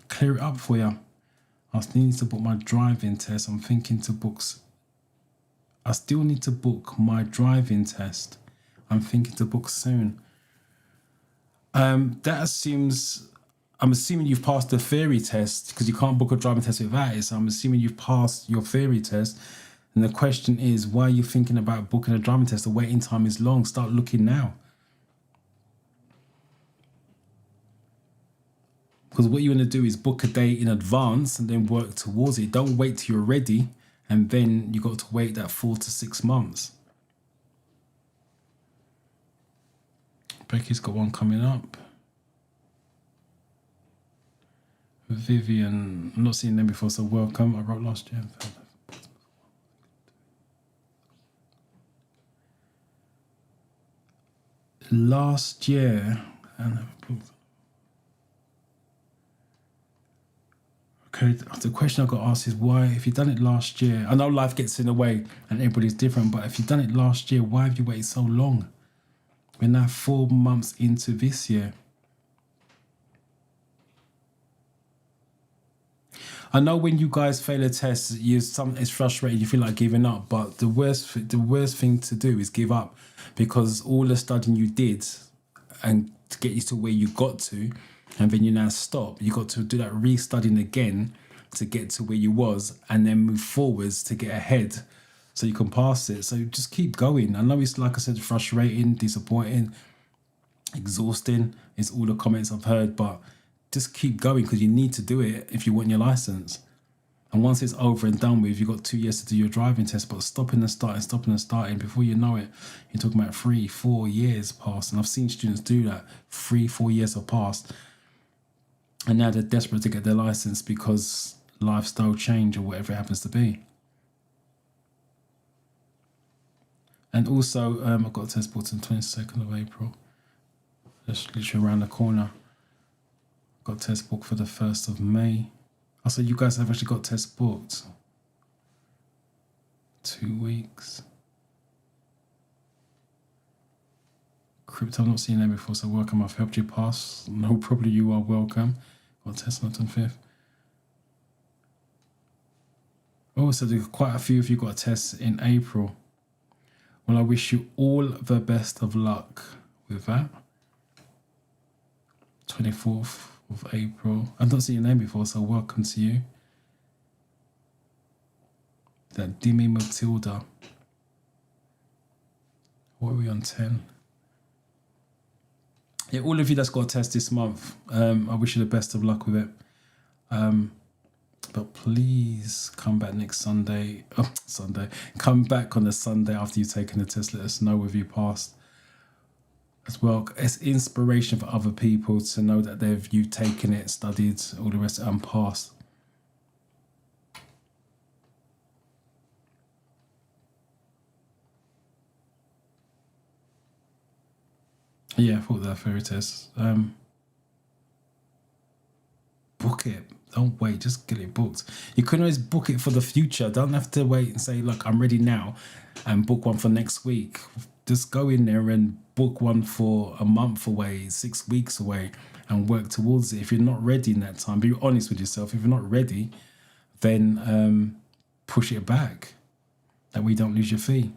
clear it up for you. I still need to book my driving test. I'm thinking to book. I still need to book my driving test. I'm thinking to book soon. That assumes, I'm assuming you've passed the theory test, because you can't book a driving test without it. So I'm assuming you've passed your theory test. And the question is, why are you thinking about booking a driving test? The waiting time is long. Start looking now. Because what you want to do is book a date in advance and then work towards it. Don't wait till you're ready and then you got to wait that 4 to 6 months. Becky's got one coming up. Vivian, I'm not seeing them before, so welcome. I wrote last year. Last year, okay, the question I got asked is why, if you've done it last year, I know life gets in the way and everybody's different, but if you've done it last year, why have you waited so long? We're now 4 months into this year. I know when you guys fail a test, it's frustrating, you feel like giving up, but the worst thing to do is give up, because all the studying you did and to get you to where you got to, and then you now stop, you got to do that restudying again to get to where you was, and then move forwards to get ahead so you can pass it. So just keep going. I know it's, like I said, frustrating, disappointing, exhausting. It's all the comments I've heard, but just keep going, because you need to do it if you want your license. And once it's over and done with, you've got 2 years to do your driving test, but stopping and starting, before you know it, you're talking about 3-4 years past. And I've seen students do that. 3-4 years have passed. And now they're desperate to get their license because lifestyle change or whatever it happens to be. And also, I've got a test booked on 22nd of April. Just literally around the corner. Got a test booked for the 1st of May. I said you guys have actually got tests booked. 2 weeks. Crypto, I've not seen that before, so welcome. I've helped you pass. No problem, you are welcome. Got a test on the 5th. Oh, so there's quite a few of you got a test in April. Well, I wish you all the best of luck with that. 24th of April. I've not seen your name before, so welcome to you. That Demi Matilda. What are we on, 10? Yeah, all of you that's got a test this month, I wish you the best of luck with it. But please come back next Sunday. Oh, Sunday. Come back on the Sunday after you've taken the test. Let us know whether you passed as well. It's inspiration for other people to know that you've taken it, studied, all the rest, and passed. Yeah, I thought that fairy test. Book it. Don't wait, just get it booked. You can always book it for the future. Don't have to wait and say, look, I'm ready now and book one for next week. Just go in there and book one for a month away, 6 weeks away, and work towards it. If you're not ready in that time, be honest with yourself. If you're not ready, then push it back. That way you don't lose your fee.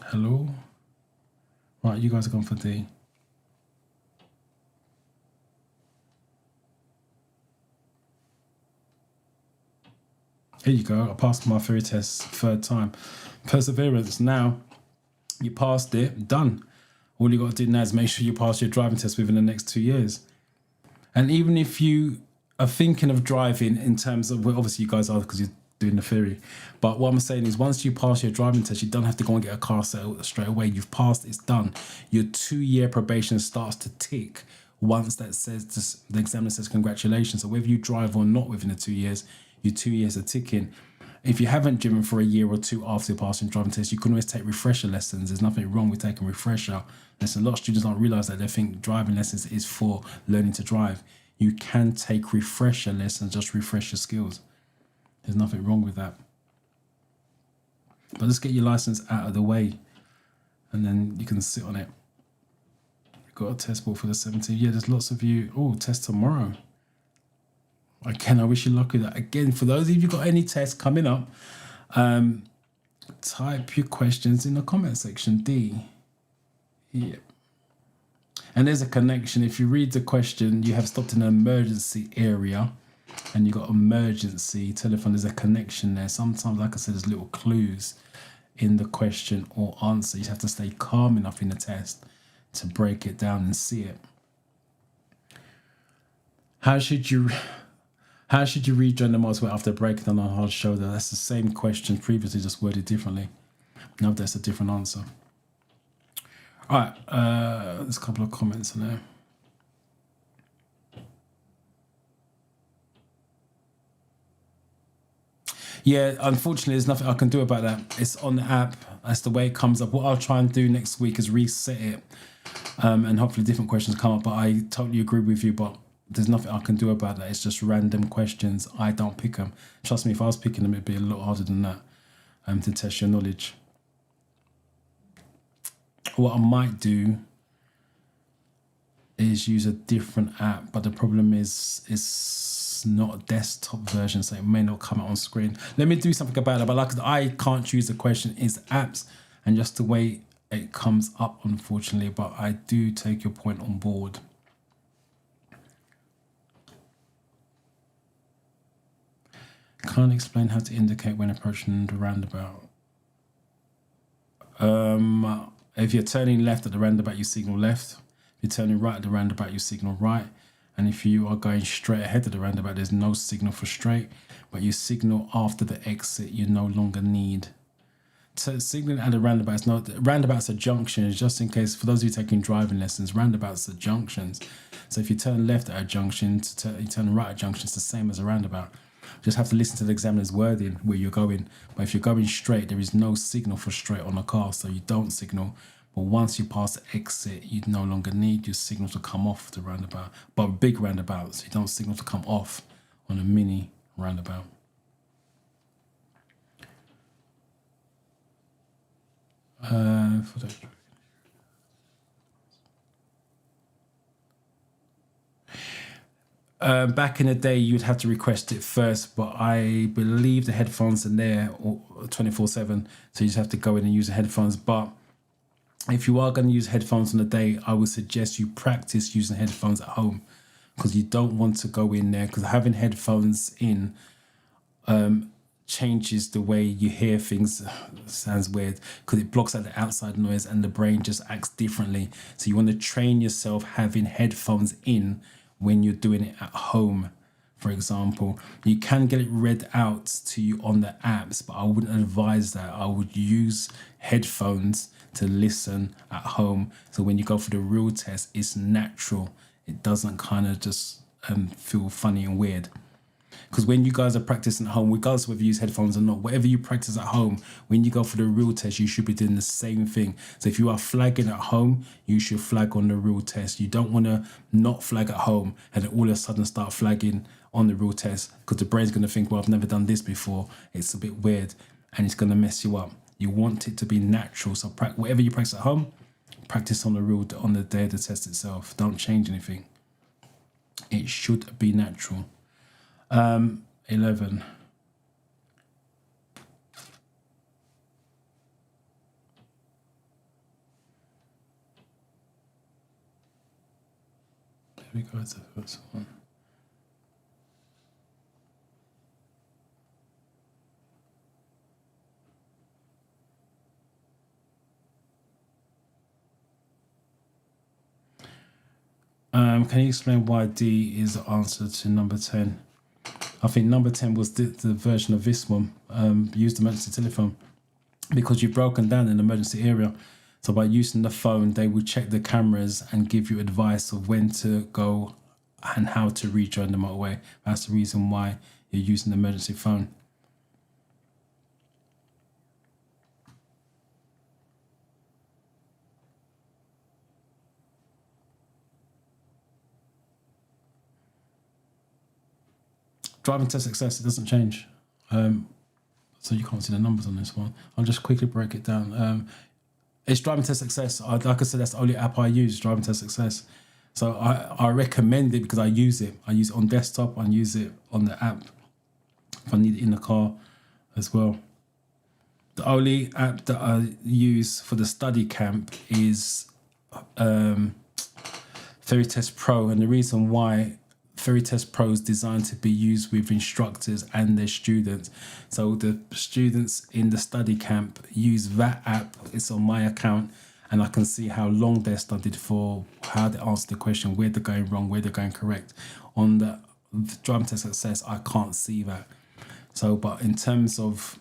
Hello? Right, you guys are going for D. Here you go. I passed my theory test 3rd time. Perseverance. Now, you passed it. Done. All you got to do now is make sure you pass your driving test within the next 2 years. And even if you are thinking of driving in terms of, well, obviously you guys are because you're doing the theory. But what I'm saying is once you pass your driving test, you don't have to go and get a car straight away. You've passed, it's done. Your 2-year probation starts to tick once that says, the examiner says congratulations. So whether you drive or not within the 2 years, your 2 years are ticking. If you haven't driven for a year or two after passing driving test, you can always take refresher lessons. There's nothing wrong with taking refresher lessons. A lot of students don't realise that. They think driving lessons is for learning to drive. You can take refresher lessons, just refresh your skills. There's nothing wrong with that. But let's get your license out of the way and then you can sit on it. You've got a test book for the 17th. Yeah, there's lots of you. Oh, test tomorrow. Again, I wish you luck with that. Again, for those of you got any tests coming up, type your questions in the comment section. D. Yeah. And there's a connection. If you read the question, you have stopped in an emergency area and you got emergency telephone. There's a connection there. Sometimes, like I said, there's little clues in the question or answer. You have to stay calm enough in the test to break it down and see it. How should you rejoin the motorway after breaking down on a hard shoulder? That's the same question previously, just worded differently. Now that's a different answer. All right, there's a couple of comments in there. Yeah, unfortunately, there's nothing I can do about that. It's on the app. That's the way it comes up. What I'll try and do next week is reset it, and hopefully different questions come up. But I totally agree with you, but there's nothing I can do about that. It's just random questions. I don't pick them. Trust me, if I was picking them, it'd be a lot harder than that to test your knowledge. What I might do is use a different app, but the problem is it's not a desktop version, so it may not come out on screen. Let me do something about it, but like I can't choose the question. It's apps and just the way it comes up, unfortunately, but I do take your point on board. Can't explain how to indicate when approaching the roundabout. If you're turning left at the roundabout, you signal left. If you're turning right at the roundabout, you signal right. And if you are going straight ahead of the roundabout, there's no signal for straight, but you signal after the exit you no longer need. So signaling at the roundabouts, no, roundabouts are junctions, just in case, for those of you taking driving lessons, roundabouts are junctions. So if you turn left at a junction, you turn right at a junction, it's the same as a roundabout. Just have to listen to the examiner's wording where you're going. But if you're going straight, there is no signal for straight on the car, so you don't signal. But once you pass the exit, you no longer need your signal to come off the roundabout. But big roundabouts, you don't signal to come off on a mini roundabout. Back in the day, you'd have to request it first, but I believe the headphones are there 24/7, so you just have to go in and use the headphones. But if you are going to use headphones on the day, I would suggest you practice using headphones at home, because you don't want to go in there, because having headphones in changes the way you hear things. Sounds weird, because it blocks out the outside noise and the brain just acts differently. So you want to train yourself having headphones in when you're doing it at home. For example, you can get it read out to you on the apps, but I wouldn't advise that. I would use headphones to listen at home, so when you go for the real test, it's natural. It doesn't kind of just feel funny and weird. Because when you guys are practicing at home, regardless of whether you use headphones or not, whatever you practice at home, when you go for the real test, you should be doing the same thing. So if you are flagging at home, you should flag on the real test. You don't want to not flag at home and then all of a sudden start flagging on the real test, because the brain's going to think, well, I've never done this before. It's a bit weird and it's going to mess you up. You want it to be natural. So whatever you practice at home, practice on the day of the test itself. Don't change anything. It should be natural. 11. Here we go, it's the first one. Can you explain why D is the answer to number 10? I think number 10 was the version of this one. Use the emergency telephone, because you've broken down an emergency area. So by using the phone, they will check the cameras and give you advice of when to go and how to rejoin the motorway. That's the reason why you're using the emergency phone. Driving test success, it doesn't change. So you can't see the numbers on this one. I'll just quickly break it down. It's driving test success. Like I said, that's the only app I use, driving test success. So I recommend it because I use it. I use it on desktop, I use it on the app if I need it in the car as well. The only app that I use for the study camp is Ferry Test Pro, and the reason why Ferry Test Pro is designed to be used with instructors and their students. So the students in the study camp use that app. It's on my account, and I can see how long they studied for, how they answered the question, where they're going wrong, where they're going correct. On the driving test success, I can't see that. So, but in terms of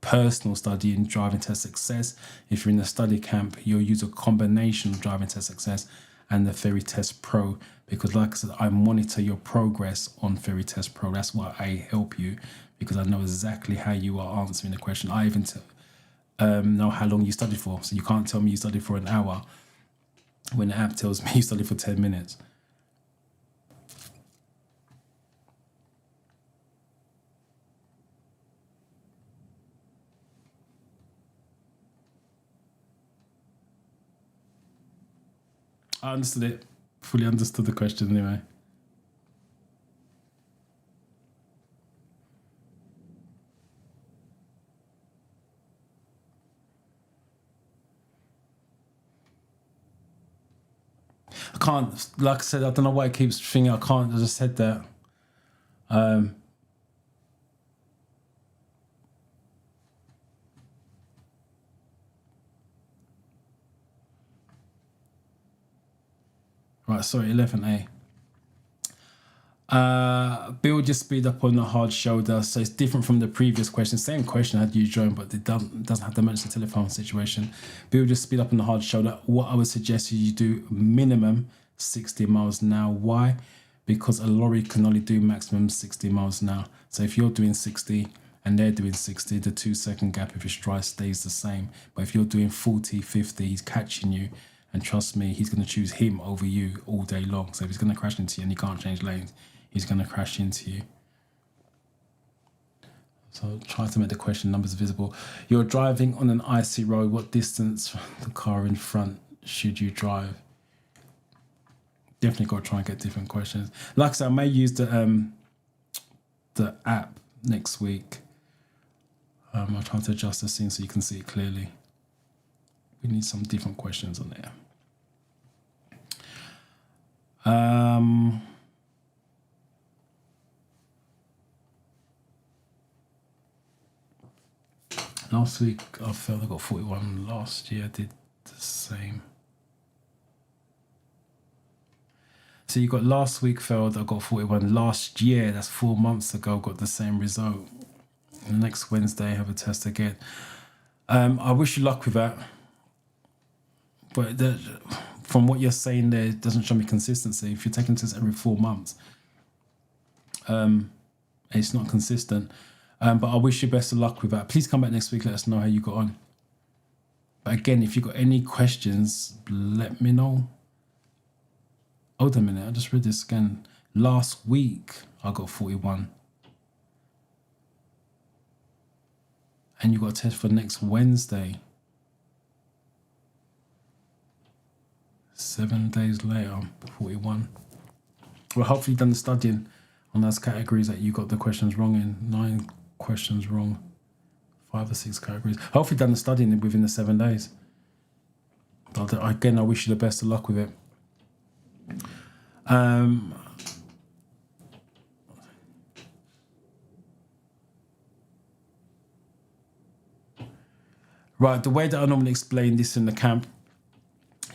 personal study in driving test success, if you're in the study camp, you'll use a combination of driving test success and the Ferry Test Pro, because like I said, I monitor your progress on Ferry Test Pro. That's why I help you, because I know exactly how you are answering the question. I even know how long you studied for. So you can't tell me you studied for an hour when the app tells me you studied for 10 minutes. I understood it. Fully understood the question anyway. I can't, like I said, I don't know why it keeps thinking I can't. I just said that. Right, sorry, 11A. Build your speed up on the hard shoulder. So it's different from the previous question. Same question had you joined, but it doesn't have to mention the telephone situation. Build your speed up on the hard shoulder. What I would suggest is you do minimum 60 miles an hour. Why? Because a lorry can only do maximum 60 miles an hour. So if you're doing 60 and they're doing 60, the 2-second gap of your stride stays the same. But if you're doing 40, 50, he's catching you. And trust me, he's going to choose him over you all day long. So if he's going to crash into you and he can't change lanes, he's going to crash into you. So try to make the question numbers visible. You're driving on an icy road. What distance from the car in front should you drive? Definitely got to try and get different questions. Like I said, I may use the app next week. I'll try to adjust the scene so you can see it clearly. We need some different questions on there. Last week I felt I got 41. Last year I did the same. So you got last week failed, I got 41. Last year, that's 4 months ago, got the same result. And next Wednesday, have a test again. I wish you luck with that. But from what you're saying there, it doesn't show me consistency. If you're taking tests every 4 months, it's not consistent. But I wish you best of luck with that. Please come back next week, let us know how you got on. But again, if you've got any questions, let me know. Hold a minute, I just read this again. Last week, I got 41. And you got a test for next Wednesday. 7 days later, 41. Well, hopefully you've done the studying on those categories that you got the questions wrong in. 9 questions wrong. 5 or 6 categories. Hopefully you've done the studying within the 7 days. But again, I wish you the best of luck with it. Right, the way that I normally explain this in the camp,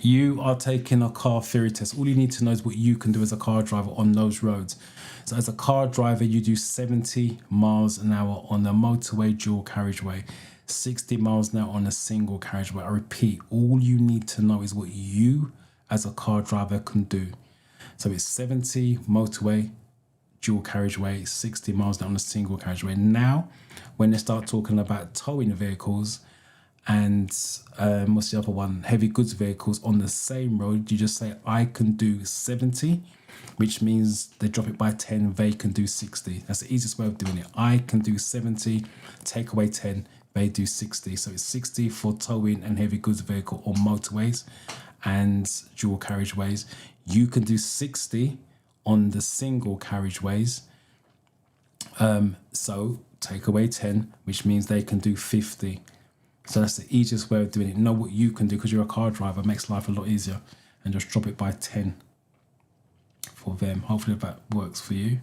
you are taking a car theory test. All you need to know is what you can do as a car driver on those roads. So as a car driver, you do 70 miles an hour on a motorway dual carriageway, 60 miles an hour on a single carriageway. I repeat, all you need to know is what you as a car driver can do. So it's 70 motorway, dual carriageway, 60 miles an hour on a single carriageway. Now, when they start talking about towing vehicles and what's the other one? Heavy goods vehicles on the same road, you just say, I can do 70, which means they drop it by 10, they can do 60. That's the easiest way of doing it. I can do 70, take away 10, they do 60. So it's 60 for towing and heavy goods vehicle on motorways and dual carriageways. You can do 60 on the single carriageways. So take away 10, which means they can do 50. So that's the easiest way of doing it. Know what you can do because you're a car driver. It makes life a lot easier. And just drop it by 10 for them. Hopefully that works for you.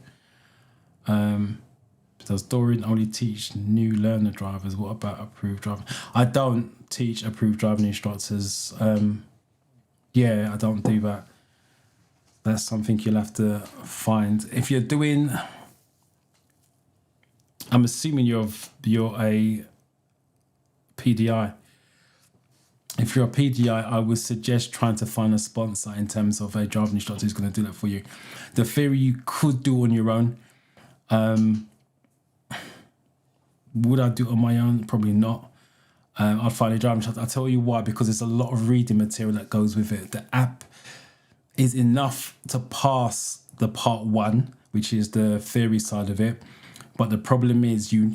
Does Dorian only teach new learner drivers? What about approved driving? I don't teach approved driving instructors. Yeah, I don't do that. That's something you'll have to find. If you're doing, I'm assuming you're a PDI. If you're a PDI, I would suggest trying to find a sponsor in terms of a driving instructor who's going to do that for you. The theory you could do on your own. Would I do it on my own? Probably not. I'd find a driving instructor. I'll tell you why, because there's a lot of reading material that goes with it. The app is enough to pass the part 1, which is the theory side of it. But the problem is you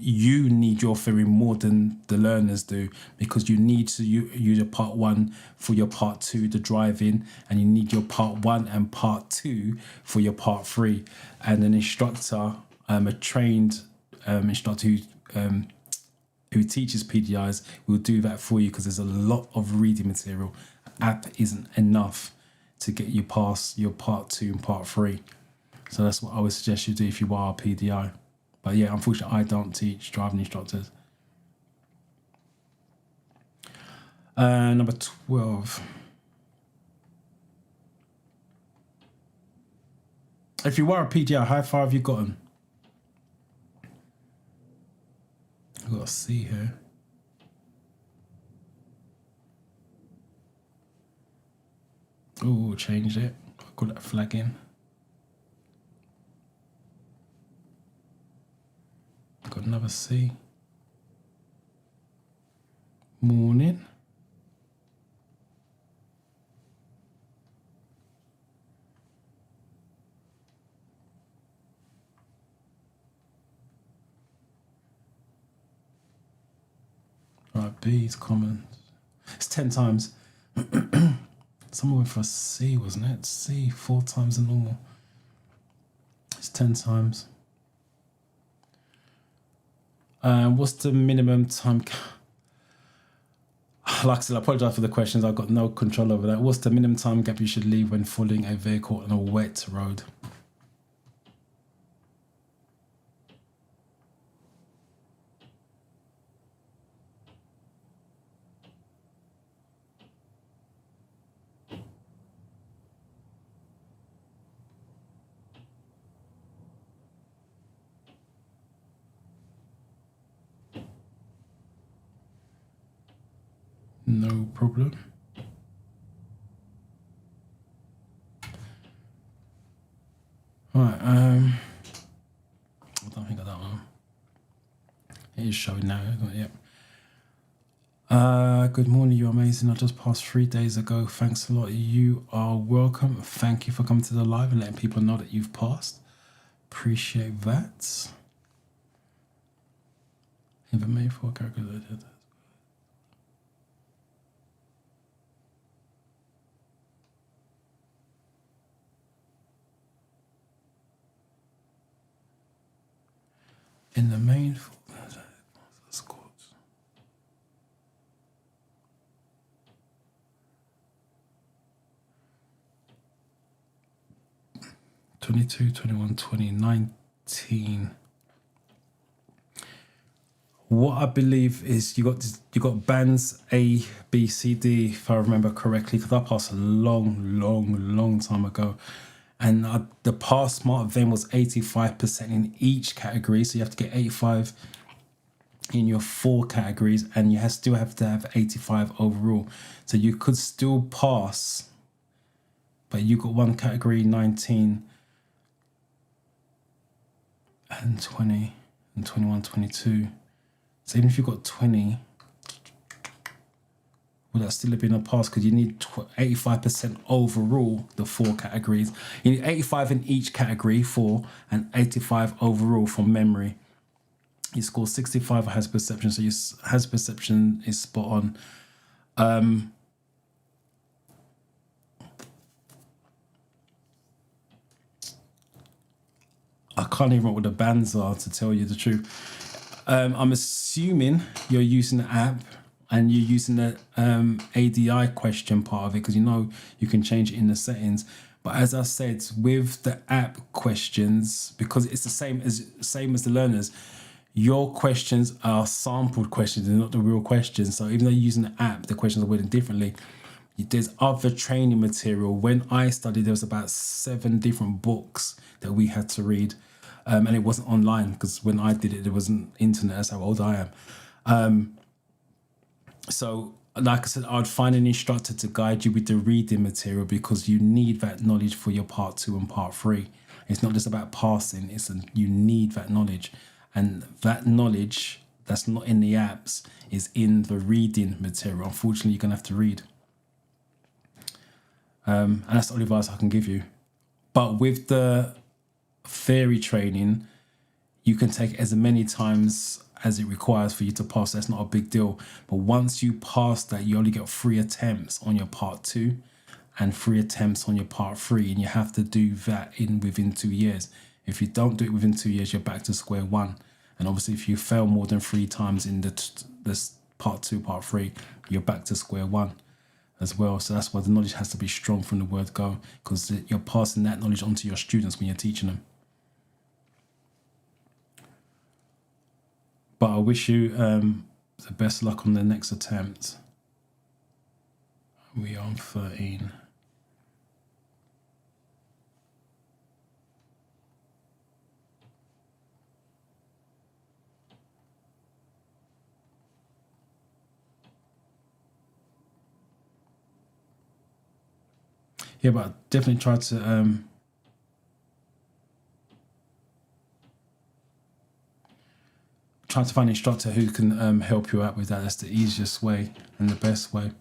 need your theory more than the learners do, because you need to use your part 1 for your part 2, the driving, and you need your part 1 and part 2 for your part 3. And an instructor, a trained instructor who teaches PDIs will do that for you, because there's a lot of reading material. App isn't enough to get you past your part 2 and part 3. So that's what I would suggest you do if you are a PDI. But yeah, unfortunately, I don't teach driving instructors. Number 12. If you were a PGR, how far have you gotten? I've got a C here. Oh, changed it. I'll call that flag in. Got another C. Morning. Right, B is common. It's 10 times. Someone went for a C, wasn't it? C, 4 times the normal. It's 10 times. What's the minimum time? Like I said, I apologize for the questions. I've got no control over that. What's the minimum time gap you should leave when following a vehicle on a wet road? No problem. Right, I don't think I got that one. It is showing now, isn't it? Yep. Good morning, you're amazing. I just passed 3 days ago. Thanks a lot. You are welcome. Thank you for coming to the live and letting people know that you've passed. Appreciate that. Even made for calculated. In the main scores. '22, '21, 2019. What I believe is you got bands A, B, C, D, if I remember correctly, because I passed a long time ago. And the pass mark then was 85% in each category. So you have to get 85 in your 4 categories, and you still have to have 85 overall. So you could still pass, but you got one category, 19 and 20 and 21, 22. So even if you got 20, would that still have been a pass? Because you need 85% overall, the 4 categories. You need 85 in each category, 4, and 85 overall from memory. You score 65 has perception, so your has perception is spot on. I can't even remember what the bands are, to tell you the truth. I'm assuming you're using the app and you're using the ADI question part of it, because you can change it in the settings. But as I said, with the app questions, because it's the same as the learners, your questions are sampled questions, they're not the real questions. So even though you're using the app, the questions are worded differently. There's other training material. When I studied, there was about 7 different books that we had to read. And it wasn't online, because when I did it, there wasn't internet. That's how old I am. So like I said, I'd find an instructor to guide you with the reading material, because you need that knowledge for your part 2 and part 3. It's not just about passing, you need that knowledge. And that knowledge that's not in the apps is in the reading material. Unfortunately, you're going to have to read. And that's the only advice I can give you. But with the theory training, you can take as many times as it requires for you to pass. That's not a big deal. But once you pass that, you only get 3 attempts on your part 2 and 3 attempts on your part 3, and you have to do that within 2 years. If you don't do it within 2 years, you're back to square one. And obviously, if you fail more than 3 times in this part 2, part 3, you're back to square one as well. So that's why the knowledge has to be strong from the word go, because you're passing that knowledge on to your students when you're teaching them. But I wish you the best luck on the next attempt. We are on 13. Yeah, but definitely try to find an instructor who can help you out with that. That's the easiest way and the best way.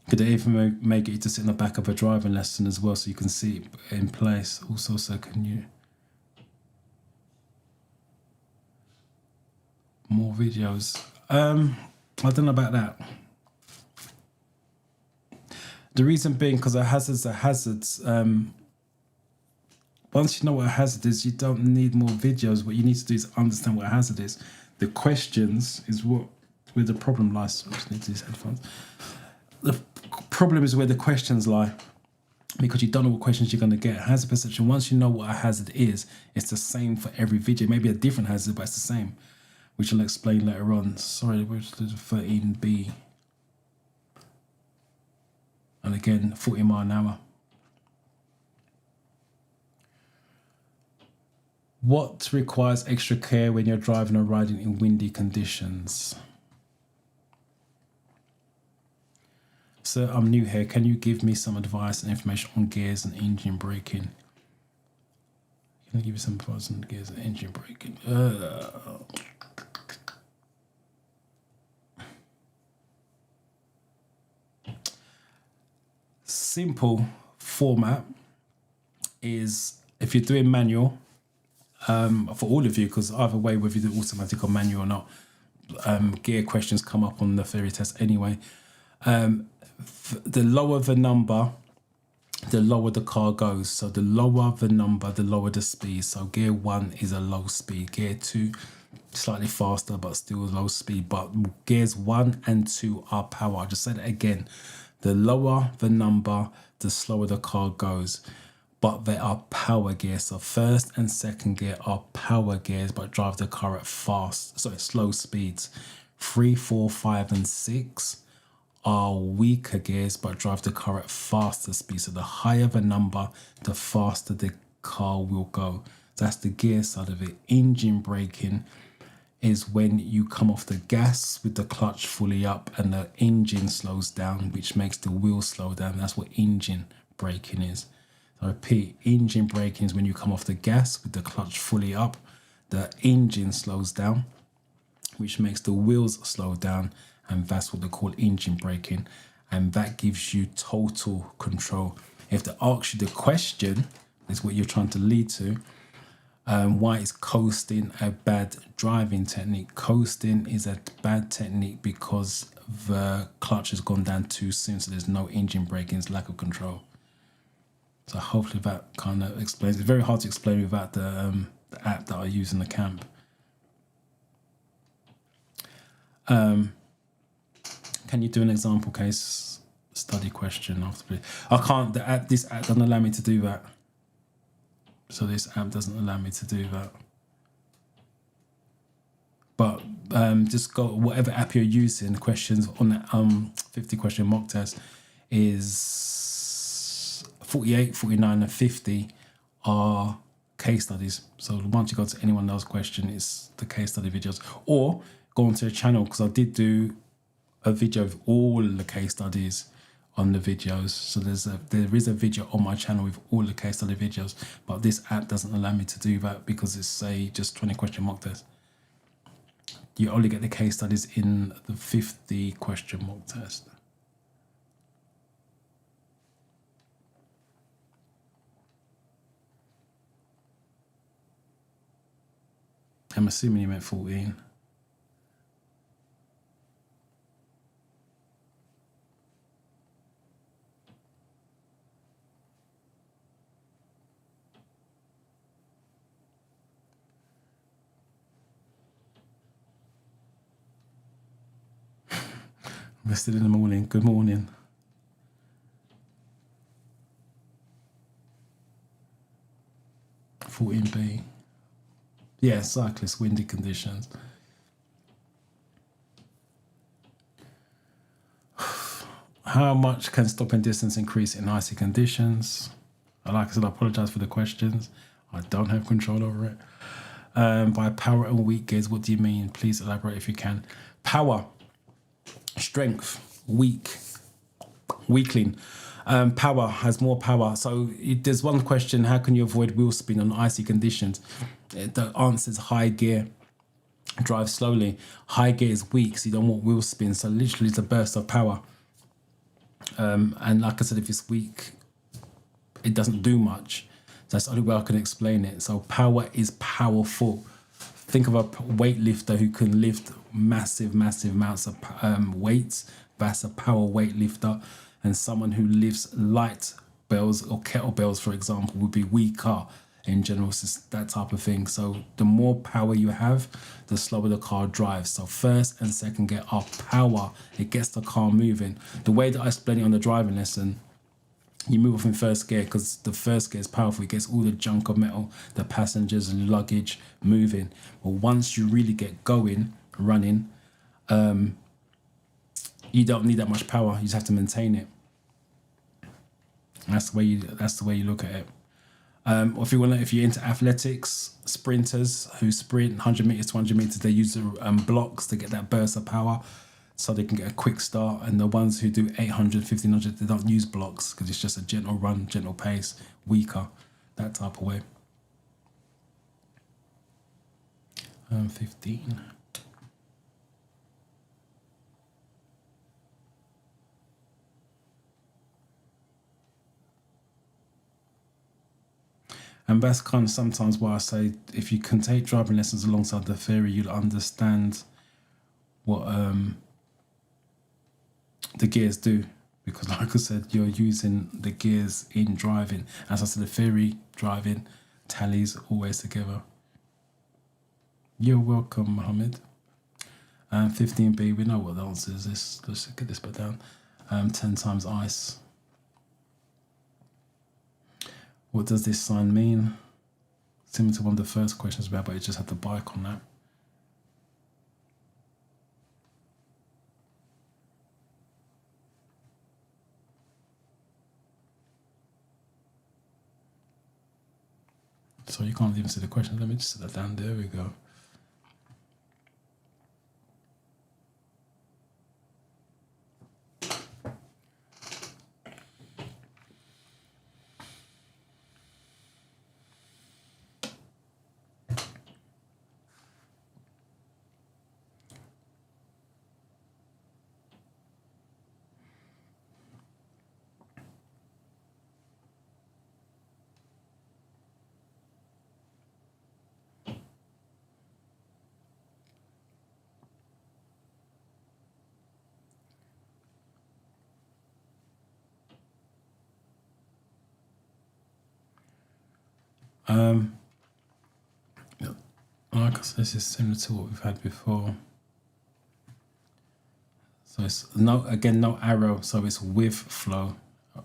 Could they even may get you to sit in the back of a driving lesson as well, so you can see it in place. Also, so can you more videos? I don't know about that. The reason being because a hazard's a hazard. Once you know what a hazard is, you don't need more videos. What you need to do is understand what a hazard is. The questions is where the problem lies. I just need these headphones. The problem is where the questions lie, because you don't know what questions you're going to get. Hazard perception, once you know what a hazard is, it's the same for every video. Maybe a different hazard, but it's the same, which I'll explain later on. Sorry, we're to 13B. And again, 40 mile an hour. What requires extra care when you're driving or riding in windy conditions? Sir, I'm new here. Can you give me some advice and information on gears and engine braking? Can I give you some advice on gears and engine braking? Simple format is, if you're doing manual, for all of you, because either way, whether you do automatic or manual or not, gear questions come up on the theory test anyway. The lower the number, the lower the car goes. So the lower the number, the lower the speed. So gear 1 is a low speed. Gear 2, slightly faster, but still low speed. But gears 1 and 2 are power. I'll just say that again. The lower the number, the slower the car goes. But they are power gears. So first and second gear are power gears, but drive the car at slow speeds. 3, 4, 5, and 6 are weaker gears, but drive the car at faster speeds. So the higher the number, the faster the car will go. That's the gear side of it. Engine braking is when you come off the gas with the clutch fully up and the engine slows down, which makes the wheel slow down. That's what engine braking is. I repeat, engine braking is when you come off the gas with the clutch fully up, the engine slows down, which makes the wheels slow down, and that's what they call engine braking, and that gives you total control. If they ask you the question, is what you're trying to lead to, why is coasting a bad driving technique? Coasting is a bad technique because the clutch has gone down too soon, so there's no engine braking, it's lack of control. So hopefully that kind of explains. It's very hard to explain without the app that I use in the camp. Can you do an example case study question after? I can't. This app doesn't allow me to do that. So this app doesn't allow me to do that. But just go whatever app you're using. Questions on that 50 question mock test is 48, 49, and 50 are case studies. So once you go to anyone else's question, it's the case study videos. Or go onto a channel, because I did do a video of all the case studies on the videos. So there is a video on my channel with all the case study videos, but this app doesn't allow me to do that because it's just 20 question mock test. You only get the case studies in the 50 question mock test. I'm assuming you meant 14. Rested in the morning. Good morning. (14B). Yeah, cyclist, windy conditions. How much can stopping distance increase in icy conditions? Like I said, I apologize for the questions. I don't have control over it. By power and weak gears, what do you mean? Please elaborate if you can. Power, strength, weakling. Power has more power. So there's one question: how can you avoid wheel spin on icy conditions? The answer is high gear. Drive slowly. High gear is weak, so you don't want wheel spin. So literally, it's a burst of power. And like I said, if it's weak, it doesn't do much. That's the only way I can explain it. So power is powerful. Think of a weightlifter who can lift massive amounts of weights. That's a power weightlifter. And someone who lifts light bells or kettlebells, for example, would be weaker in general. It's just that type of thing. So the more power you have, the slower the car drives. So first and second gear are power. It gets the car moving. The way that I explain it on the driving lesson, you move off in first gear because the first gear is powerful. It gets all the junk of metal, the passengers and luggage moving. But once you really get going, running, you don't need that much power. You just have to maintain it. That's the way you look at it. Or if you're into athletics, sprinters who sprint 100 meters, 200 meters, they use blocks to get that burst of power, so they can get a quick start. And the ones who do 800, 1500, they don't use blocks because it's just a gentle run, gentle pace, weaker, that type of way. 15. And that's kind of sometimes why I say if you can take driving lessons alongside the theory, you'll understand what the gears do. Because like I said, you're using the gears in driving. As I said, the theory, driving, tallies always together. You're welcome, Mohammed. 15B, we know what the answer is. Let's get this bit down. 10 times ice. What does this sign mean? Similar to one of the first questions we had, but it just had the bike on that. So you can't even see the question. Let me just set that down. There we go. Like I said, this is similar to what we've had before. So it's no arrow, so it's with flow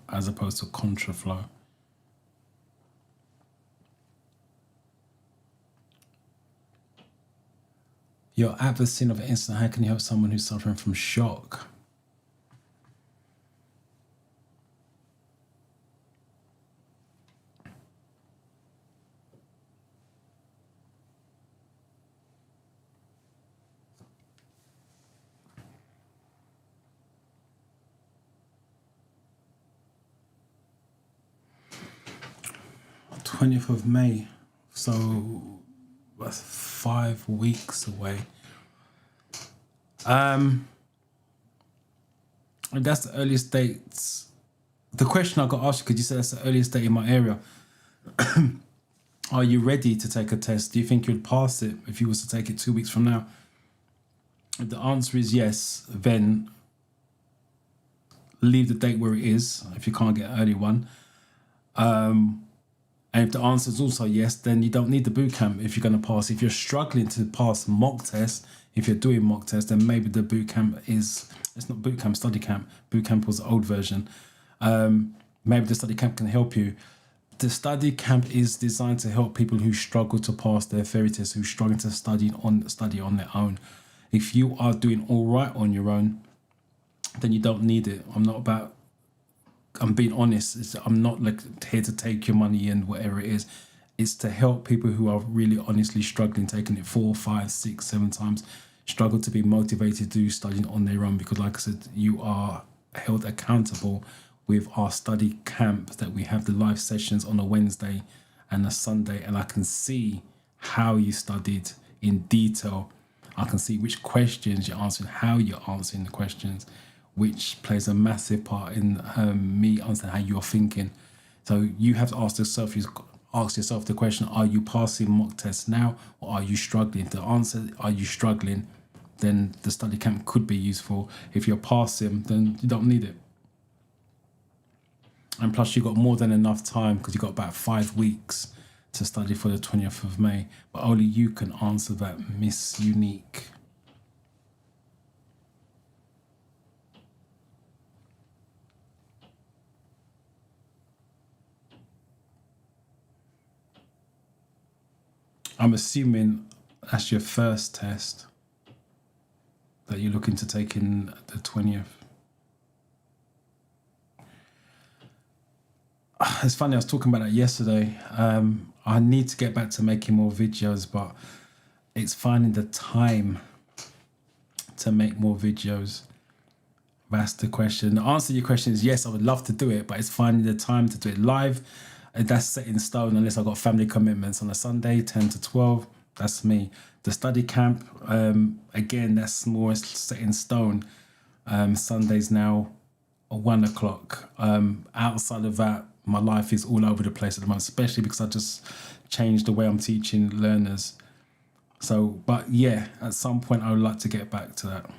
as opposed to contra flow. You're at the scene of an incident. How can you help someone who's suffering from shock? of May, so that's 5 weeks away. That's the earliest dates. The question I got asked, because you said that's the earliest date in my area. Are you ready to take a test? Do you think you'd pass it if you was to take it 2 weeks from now? If the answer is yes, then leave the date where it is if you can't get an early one. And if the answer is also yes, then you don't need the boot camp if you're going to pass. If you're struggling to pass mock tests, if you're doing mock tests, then maybe the boot camp is, it's not boot camp, study camp. Boot camp was the old version. Maybe the study camp can help you. The study camp is designed to help people who struggle to pass their theory tests, who struggle to study on their own. If you are doing all right on your own, then you don't need it. I'm being honest. I'm not like here to take your money and whatever it is. It's to help people who are really honestly struggling, taking it 4, 5, 6, 7 times, struggle to be motivated to do studying on their own, because like I said, you are held accountable with our study camp that we have the live sessions on a Wednesday and a Sunday, and I can see how you studied in detail. I can see which questions you're answering, how you're answering the questions, which plays a massive part in me understanding how you're thinking. So you have to ask yourself the question, are you passing mock tests now, or are you struggling? If the answer, are you struggling, then the study camp could be useful. If you're passing, then you don't need it. And plus you've got more than enough time because you've got about 5 weeks to study for the 20th of May. But only you can answer that, Miss Unique. I'm assuming that's your first test that you're looking to take in the 20th. It's funny, I was talking about that yesterday. I need to get back to making more videos, but it's finding the time to make more videos. That's the question. The answer to your question is yes, I would love to do it, but it's finding the time to do it live. That's set in stone unless I've got family commitments on a Sunday, 10 to 12. That's me. The study camp, again, that's more set in stone. Sundays now, 1 o'clock. Outside of that, my life is all over the place at the moment, especially because I just changed the way I'm teaching learners. So, but yeah, at some point I would like to get back to that.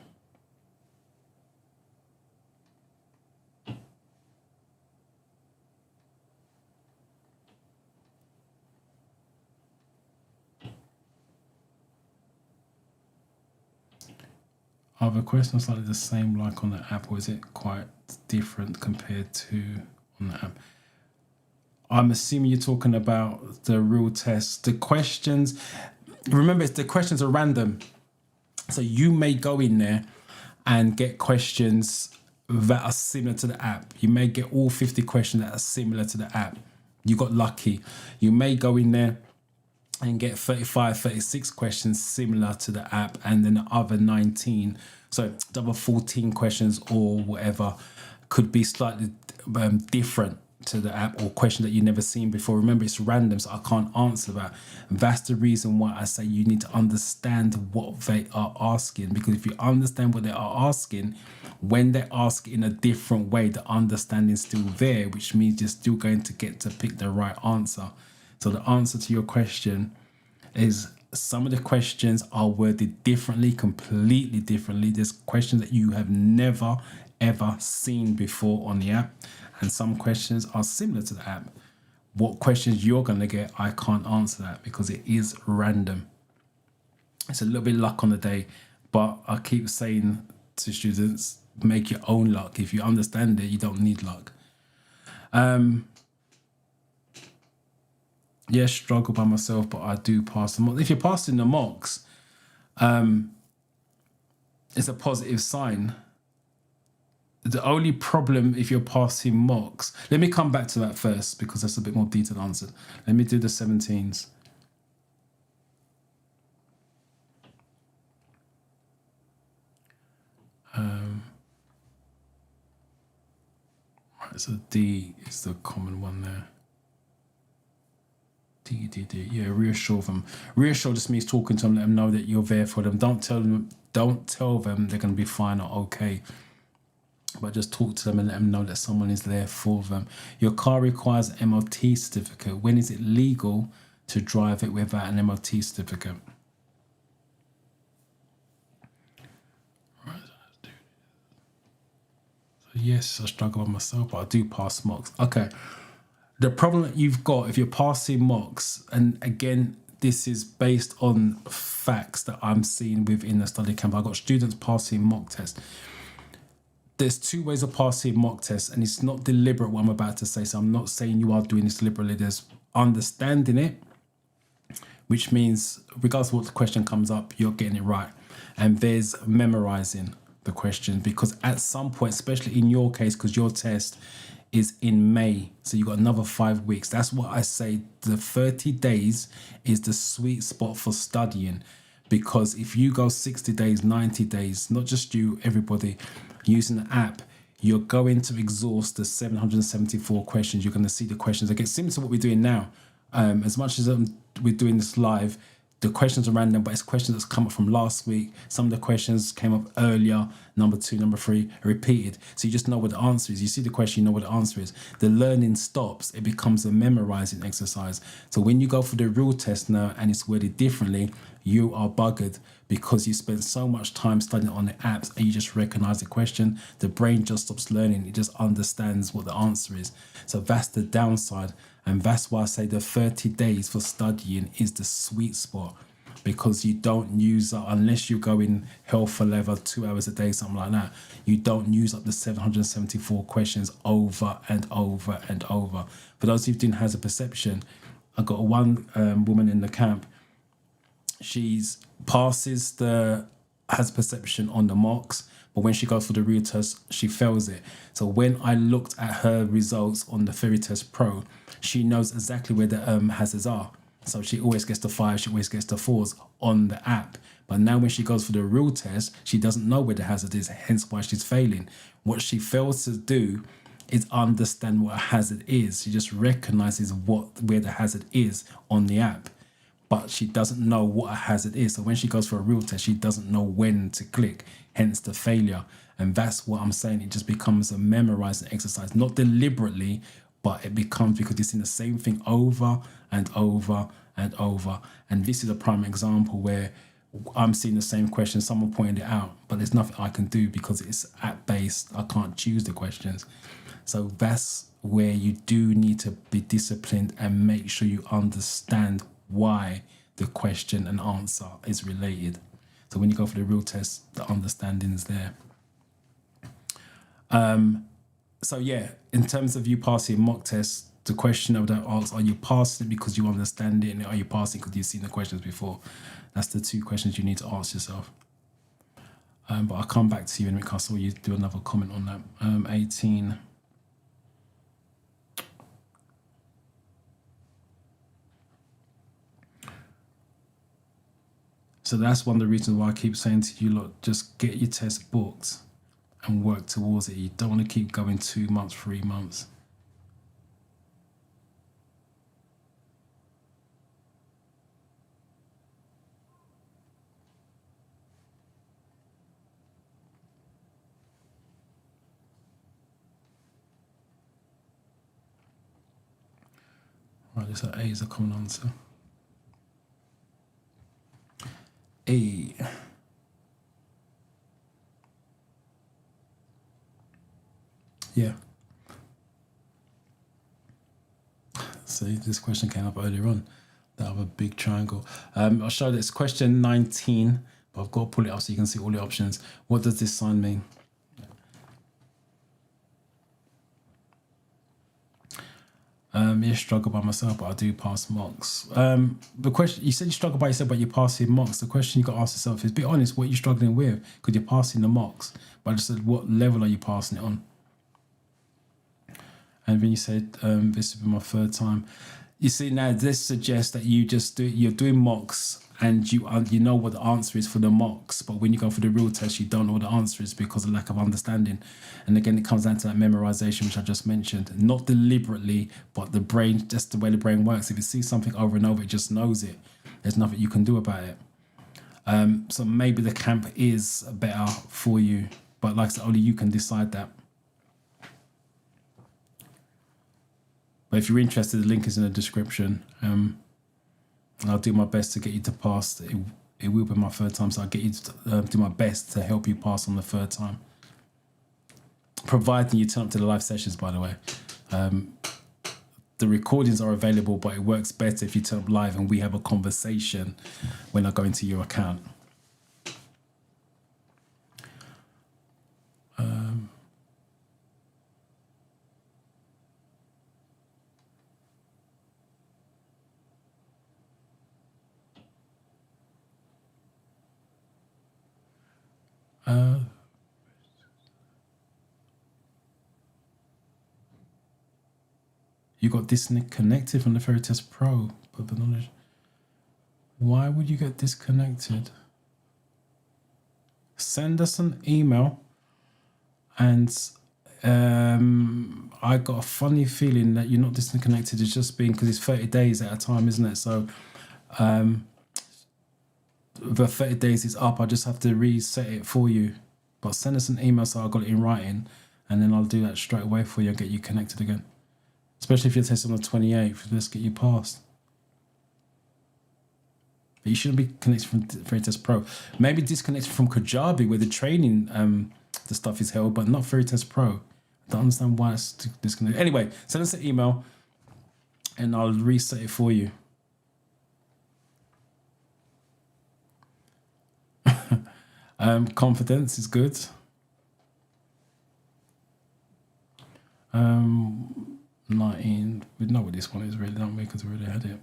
Are the questions slightly the same like on the app, or is it quite different compared to on the app? I'm assuming you're talking about the real test. The questions, remember, the questions are random. So you may go in there and get questions that are similar to the app. You may get all 50 questions that are similar to the app. You got lucky. You may go in there and get 35, 36 questions similar to the app, and then the other 19, so the other 14 questions or whatever could be slightly different to the app, or question that you've never seen before. Remember, it's random, so I can't answer that. And that's the reason why I say you need to understand what they are asking, because if you understand what they are asking, when they ask in a different way, the understanding is still there, which means you're still going to get to pick the right answer. So the answer to your question is some of the questions are worded differently, completely differently. There's questions that you have never, ever seen before on the app. And some questions are similar to the app. What questions you're going to get, I can't answer that because it is random. It's a little bit luck on the day, but I keep saying to students, make your own luck. If you understand it, you don't need luck. Yes, struggle by myself, but I do pass the mocks. If you're passing the mocks, it's a positive sign. The only problem if you're passing mocks, let me come back to that first because that's a bit more detailed answer. Let me do the 17s. Right, so D is the common one there. D. Yeah, reassure them. Reassure just means talking to them, let them know that you're there for them. Don't tell them they're going to be fine or okay. But just talk to them and let them know that someone is there for them. Your car requires an MOT certificate. When is it legal to drive it without an MOT certificate? Right, so yes, I struggle with myself, but I do pass mocks. Okay. The problem that you've got if you're passing mocks, and again, this is based on facts that I'm seeing within the study camp. I've got students passing mock tests. There's 2 ways of passing mock tests, and it's not deliberate what I'm about to say. So I'm not saying you are doing this deliberately. There's understanding it, which means regardless of what the question comes up, you're getting it right. And there's memorizing the question, because at some point, especially in your case, because your test is in May, so you've got another 5 weeks. That's what I say. The 30 days is the sweet spot for studying, because if you go 60 days, 90 days, not just you, everybody using the app, you're going to exhaust the 774 questions. You're going to see the questions. Again, similar to what we're doing now. As much as we're doing this live, the questions are random, but it's questions that's come up from last week. Some of the questions came up earlier, number 2, number 3, are repeated. So you just know what the answer is. You see the question, you know what the answer is. The learning stops. It becomes a memorizing exercise. So when you go for the real test now and it's worded differently, you are buggered because you spent so much time studying on the apps and you just recognize the question. The brain just stops learning. It just understands what the answer is. So that's the downside. And that's why I say the 30 days for studying is the sweet spot, because you don't use up, unless you go in hell for leather 2 hours a day, something like that, you don't use up the 774 questions over and over and over. For those who didn't have a perception, I got one woman in the camp. She's has perception on the mocks, but when she goes for the real test, she fails it. So when I looked at her results on the Theory Test Pro, she knows exactly where the hazards are. So she always gets the 5, she always gets the 4s on the app. But now when she goes for the real test, she doesn't know where the hazard is, hence why she's failing. What she fails to do is understand what a hazard is. She just recognizes where the hazard is on the app, but she doesn't know what a hazard is. So when she goes for a real test, she doesn't know when to click, hence the failure. And that's what I'm saying. It just becomes a memorizing exercise, not deliberately, but it becomes because you're seeing the same thing over and over and over. And this is a prime example where I'm seeing the same question, someone pointed it out, but there's nothing I can do because it's app-based. I can't choose the questions. So that's where you do need to be disciplined and make sure you understand why the question and answer is related. So when you go for the real test, the understanding is there. So yeah, in terms of you passing mock tests, the question I would ask, are you passing it because you understand it, and are you passing because you've seen the questions before? That's the 2 questions you need to ask yourself. But I'll come back to you in a minute. I saw you do another comment on that. 18. So that's one of the reasons why I keep saying to you, look, just get your test booked and work towards it. You don't want to keep going 2 months, 3 months. Right, this A is a common answer. A. Yeah. See, this question came up earlier on. That other big triangle. I'll show this question 19, but I've got to pull it up so you can see all the options. What does this sign mean? You struggle by myself, but I do pass mocks. The question, you said you struggle by yourself, but you're passing mocks. The question you got to ask yourself is, be honest, what are you struggling with? Because you're passing the mocks. But I just said, what level are you passing it on? And then you said, this will be my 3rd time. You see, now this suggests that you're doing mocks and you know what the answer is for the mocks, but when you go for the real test, you don't know what the answer is because of lack of understanding. And again, it comes down to that memorization, which I just mentioned. Not deliberately, but the brain, just the way the brain works. If it sees something over and over, it just knows it. There's nothing you can do about it. So maybe the camp is better for you, but like I said, only you can decide that. But if you're interested, the link is in the description. I'll do my best to get you to pass. It will be my 3rd time, so I'll get you to do my best to help you pass on the 3rd time. Providing you turn up to the live sessions, by the way. The recordings are available, but it works better if you turn up live and we have a conversation when I go into your account. You got disconnected from the Theory Test Pro, but the knowledge. Why would you get disconnected? Send us an email and I got a funny feeling that you're not disconnected. It's just been because it's 30 days at a time, isn't it? So the 30 days is up. I just have to reset it for you. But send us an email so I got it in writing, and then I'll do that straight away for you and get you connected again. Especially if you're testing on the 28th, let's get you passed. But you shouldn't be connected from Veritest Pro. Maybe disconnected from Kajabi where the training, the stuff is held, but not Veritest Pro. I don't understand why it's disconnected. Anyway, send us an email and I'll reset it for you. Confidence is good. 19. We know what this one is really, don't we? Because we already had it.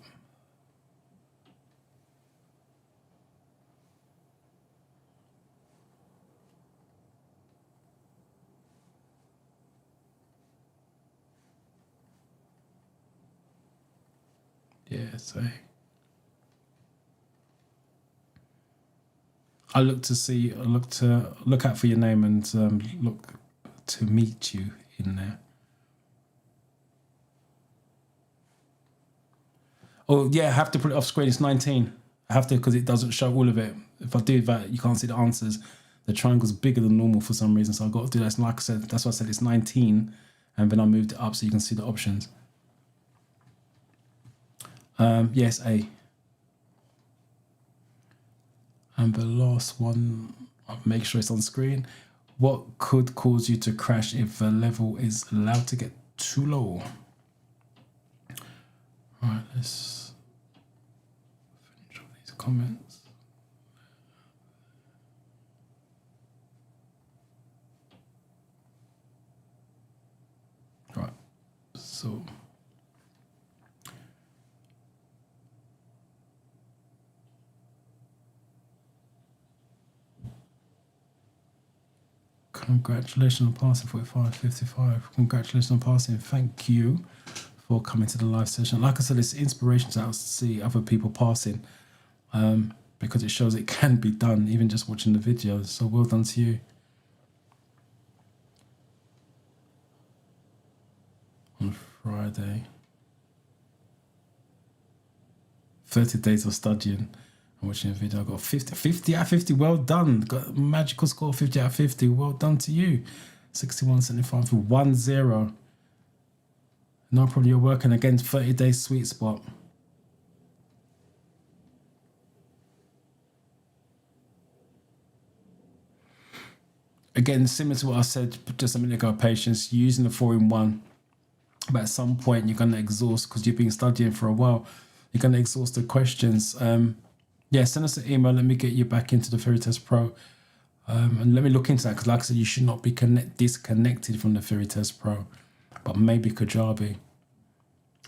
Yeah, so I look out for your name and look to meet you in there. Oh yeah, I have to put it off screen. It's 19. I have to because it doesn't show all of it. If I do that, you can't see the answers. The triangle's bigger than normal for some reason, so I've got to do that. And like I said, that's why I said it's 19, and then I moved it up so you can see the options. Yes, A. And the last one, I'll make sure it's on screen. What could cause you to crash if the level is allowed to get too low? All right, let's finish all these comments. Right, so congratulations on passing 45-55. Congratulations on passing. Thank you for coming to the live session. Like I said, it's inspiration to see other people passing because it shows it can be done, even just watching the videos. So well done to you. On Friday. 30 days of studying and watching a video. I got 50 out of 50. Well done. Got a magical score, 50 out of 50. Well done to you. 61.75 for 1-0. No problem. You're working against 30 days sweet spot. Again, similar to what I said just a minute ago, patience, using the 4-in-1. But at some point, you're going to exhaust because you've been studying for a while. You're going to exhaust the questions. Yeah, send us an email. Let me get you back into the Veritest Pro. And let me look into that because, like I said, you should not be disconnected from the Veritest Pro. But maybe Kajabi.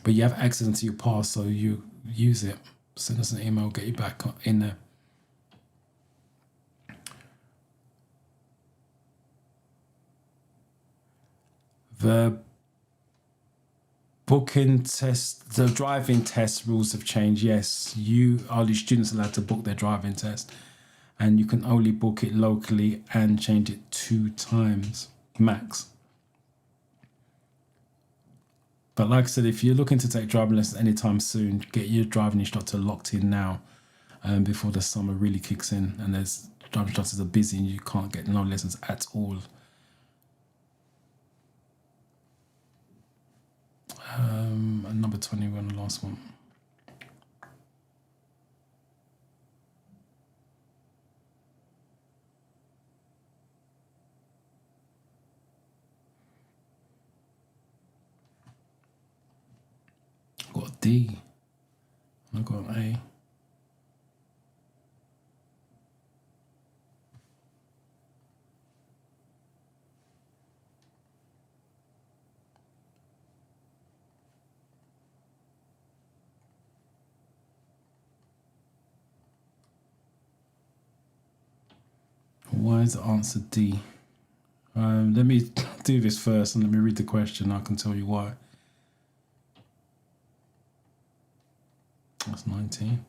But you have access to your pass, so you use it. Send us an email, get you back in there. The booking test, the driving test rules have changed. Yes, you are the students allowed to book their driving test, and you can only book it locally and change it 2 times max. But like I said, if you're looking to take driving lessons anytime soon, get your driving instructor locked in now before the summer really kicks in and there's driving instructors are busy and you can't get no lessons at all. And number 20, we're on the last one. I've got a D. I've got an A. Why is the answer D? Let me do this first and let me read the question. I can tell you why. That's 19.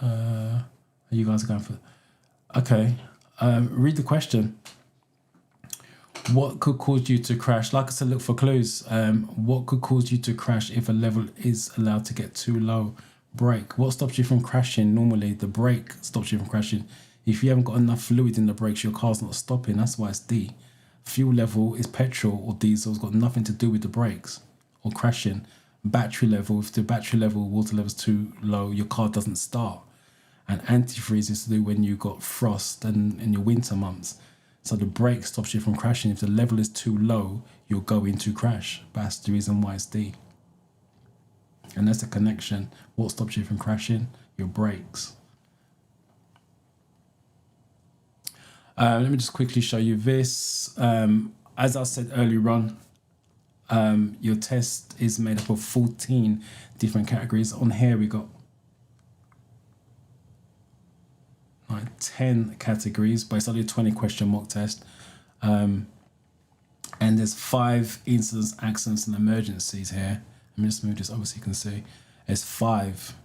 You guys are going for... Okay. Read the question. What could cause you to crash? Like I said, look for clues. What could cause you to crash if a level is allowed to get too low? Brake. What stops you from crashing? Normally, the brake stops you from crashing. If you haven't got enough fluid in the brakes, your car's not stopping. That's why it's D. Fuel level is petrol or diesel. It's got nothing to do with the brakes or crashing. Battery level. If the battery level, water level is too low, your car doesn't start. And antifreeze is to do when you got frost and in your winter months. So the brake stops you from crashing. If the level is too low, you'll go into crash. That's the reason why it's D. And that's the connection. What stops you from crashing? Your brakes. Let me just quickly show you this. As I said earlier on, your test is made up of 14 different categories. On here we got 10 categories, but it's only a 20 question mock test. And there's 5 incidents, accidents, and emergencies here. Let me just move this over so you can see. It's 5.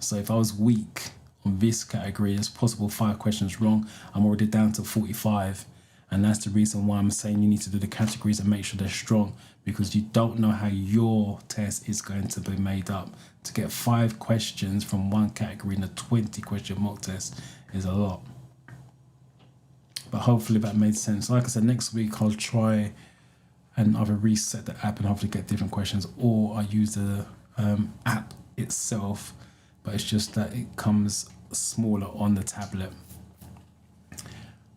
So if I was weak on this category, it's possible 5 questions wrong. I'm already down to 45. And that's the reason why I'm saying you need to do the categories and make sure they're strong, because you don't know how your test is going to be made up. To get 5 questions from one category in a 20 question mock test is a lot. But hopefully that made sense. Like I said, next week I'll try and either reset the app and hopefully get different questions, or I use the app itself, but it's just that it comes smaller on the tablet.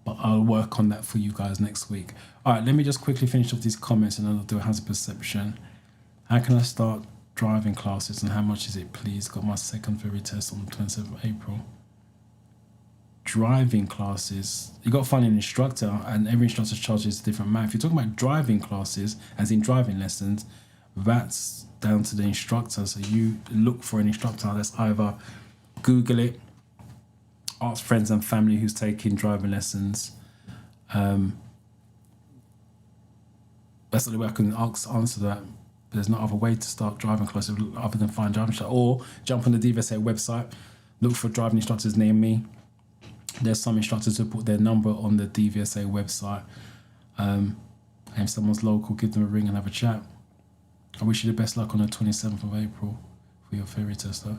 But I'll work on that for you guys next week. All right, let me just quickly finish off these comments and then I'll do a hazard perception. How can I start driving classes and how much is it, please? Got my second theory test on the 27th of April. Driving classes, you got to find an instructor, and every instructor charges a different amount. If you're talking about driving classes, as in driving lessons, that's down to the instructor. So you look for an instructor. That's either Google it, ask friends and family who's taking driving lessons. That's the only way I can answer that. There's no other way to start driving classes other than find driving instructor, or jump on the DVSA website, look for driving instructors near me. There's some instructors who put their number on the DVSA website. And if someone's local, give them a ring and have a chat. I wish you the best luck on the 27th of April for your theory test though.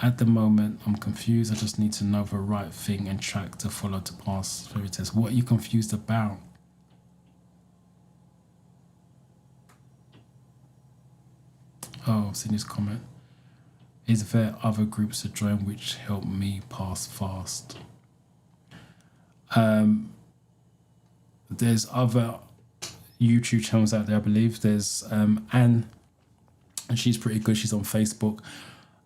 At the moment, I'm confused. I just need to know the right thing and track to follow to pass theory test. What are you confused about? Oh, I've seen this comment. Is there other groups to join which help me pass fast? There's other YouTube channels out there, I believe. There's Anne, and she's pretty good. She's on Facebook.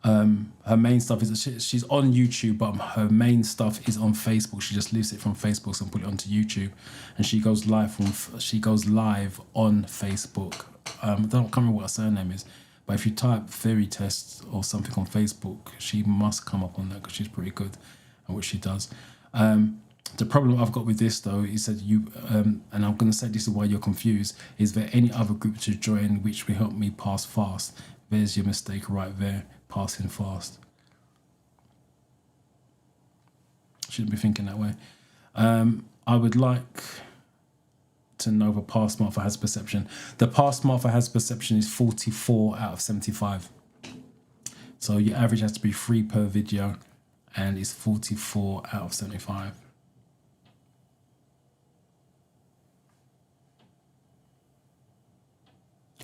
Her main stuff is she's on YouTube, but her main stuff is on Facebook. She just lifts it from Facebook and put it onto YouTube, and she goes live on Facebook. I can't remember what her surname is. But if you type theory tests or something on Facebook, she must come up on that because she's pretty good at what she does. The problem I've got with this though is that and I'm going to say this is why you're confused, is there any other group to join which will help me pass fast? There's your mistake right there, passing fast. Shouldn't be thinking that way. I would like to know the pass mark for hazard perception. The pass mark for hazard perception is 44 out of 75. So your average has to be 3 per video, and it's 44 out of 75.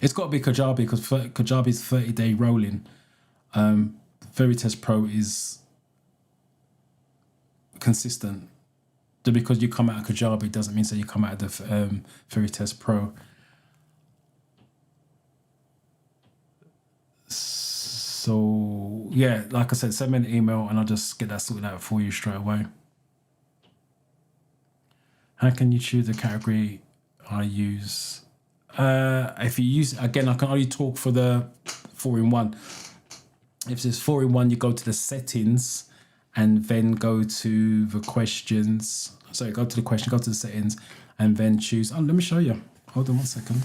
It's got to be Kajabi because Kajabi is 30-day rolling. Theory Test Pro is consistent. Because you come out of Kajabi doesn't mean that you come out of the Theory Test Pro. So yeah, like I said, send me an email and I'll just get that sorted out for you straight away. How can you choose the category I use? If you use, again, I can only talk for the 4-in-1. If there's 4-in-1, you go to the settings and then go to the questions. Sorry, go to the question, go to the settings, and then choose. Oh, let me show you. Hold on 1 second.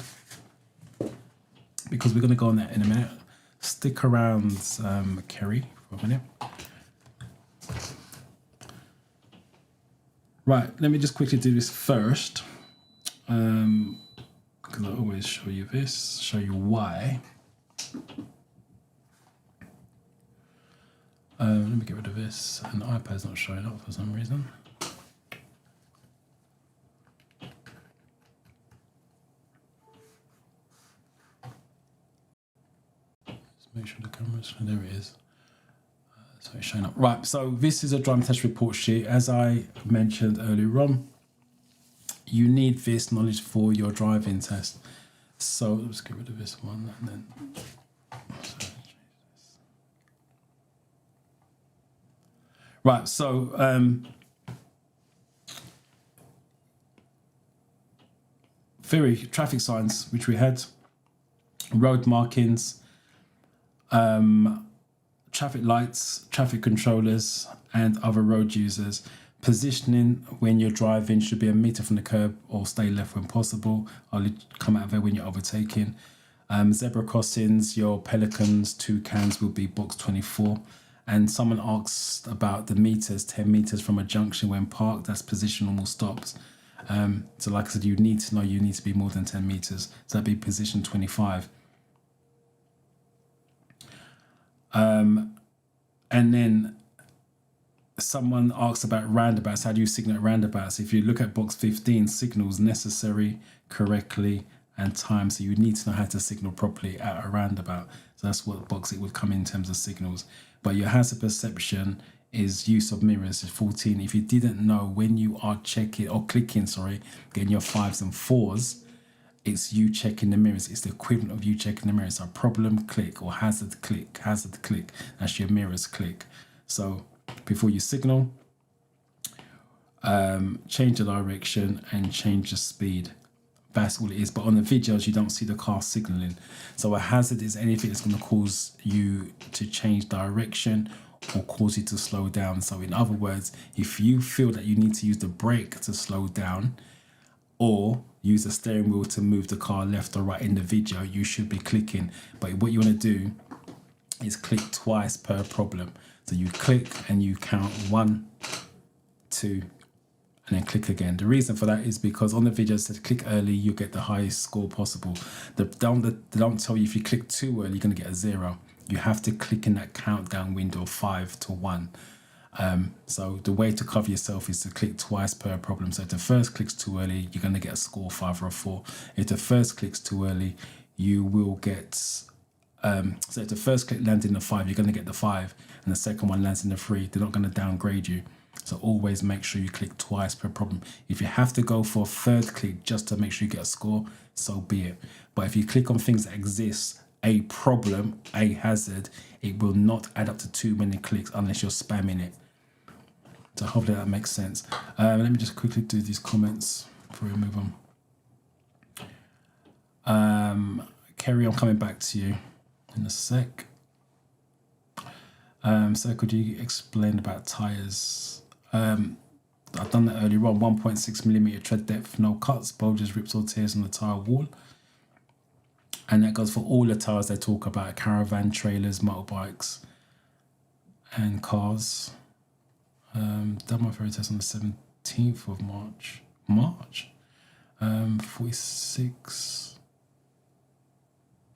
Because we're going to go on that in a minute. Stick around, Kerry, for a minute. Right, let me just quickly do this first, because I always show you this, show you why. Let me get rid of this, and the iPad's not showing up for some reason. Let's make sure the camera's, there it is. So it's showing up. Right, so this is a driving test report sheet. As I mentioned earlier on, you need this knowledge for your driving test. So let's get rid of this one, and then right, so theory, traffic signs, which we had, road markings, traffic lights, traffic controllers, and other road users. Positioning when you're driving should be a meter from the curb or stay left when possible. I'll come out of there when you're overtaking. Zebra crossings, your pelicans, toucans will be box 24. And someone asked about the meters, 10 meters from a junction when parked, that's positional stops. So like I said, you need to know you need to be more than 10 meters. So that'd be position 25. And then someone asks about roundabouts. How do you signal at roundabouts? If you look at box 15, signals necessary, correctly, and time. So you need to know how to signal properly at a roundabout. So that's what box it would come in terms of signals. But your hazard perception is use of mirrors is 14. If you didn't know, when you are checking or clicking, getting your 5s and 4s, it's you checking the mirrors. It's the equivalent of you checking the mirrors. So problem click or hazard click. That's your mirrors click. So before you signal, change the direction and change the speed. That's all it is. But on the videos, you don't see the car signaling. So a hazard is anything that's going to cause you to change direction or cause you to slow down. So in other words, if you feel that you need to use the brake to slow down or use the steering wheel to move the car left or right in the video, you should be clicking. But what you want to do is click twice per problem. So you click and you count 1, 2, and then click again. The reason for that is because on the video it says click early, you get the highest score possible. They don't tell you if you click too early, you're going to get a 0. You have to click in that countdown window of 5 to 1. So the way to cover yourself is to click twice per problem. So if the first clicks too early, you're going to get a score 5 or a 4. If the first clicks too early, you will get... so if the first click lands in the 5, you're going to get the 5. And the second one lands in the 3. They're not going to downgrade you. So always make sure you click twice per problem. If you have to go for a third click just to make sure you get a score, so be it. But if you click on things that exist, a problem, a hazard, it will not add up to too many clicks unless you're spamming it. So hopefully that makes sense. Let me just quickly do these comments before we move on. Kerry, I'm coming back to you in a sec. So could you explain about tyres? I've done that earlier on. 1.6mm tread depth, no cuts, bulges, rips or tears on the tyre wall. And that goes for all the tyres they talk about: caravan, trailers, motorbikes and cars. Done my theory test on the 17th of March. 46.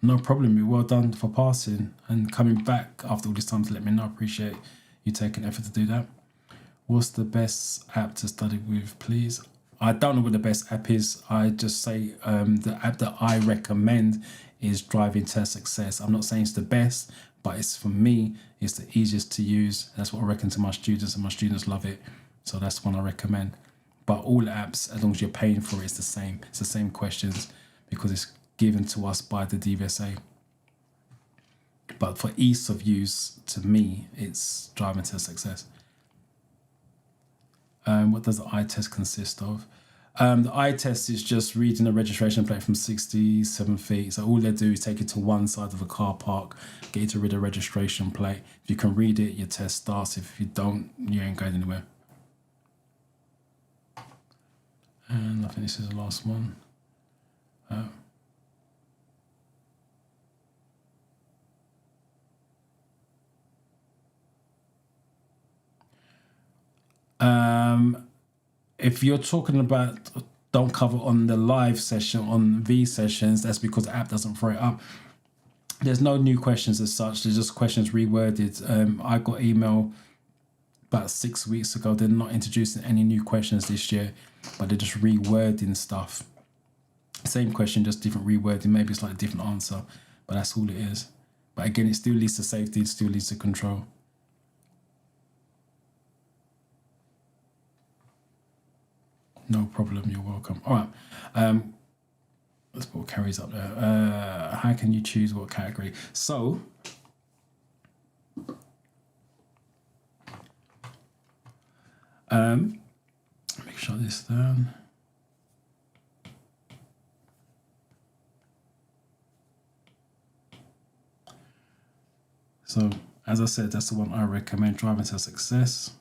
No problem. You're well done for passing and coming back after all this time to let me know. I appreciate you taking effort to do that. What's the best app to study with, please? I don't know what the best app is. I just say the app that I recommend is Driving Test Success. I'm not saying it's the best, but it's, for me, it's the easiest to use. That's what I reckon to my students, and my students love it. So that's one I recommend. But all apps, as long as you're paying for it, it's the same. It's the same questions because it's given to us by the DVSA. But for ease of use, to me, it's Driving Test Success. What does the eye test consist of? The eye test is just reading a registration plate from 67 feet. So all they do is take you to one side of a car park, get you to read a registration plate. If you can read it, your test starts. If you don't, you ain't going anywhere. And I think this is the last one. if you're talking about don't cover on the live session, on V sessions, that's because the app doesn't throw it up. There's no new questions as such. There's just questions reworded. I got email about 6 weeks ago. They're not introducing any new questions this year, but they're just rewording stuff. Same question, just different rewording. Maybe it's like a different answer, but that's all it is. But again, it still leads to safety. It still leads to control. No problem. You're welcome. All right. Let's put carries up there. How can you choose what category? So let me shut this down. So as I said, that's the one I recommend, Driving to Success.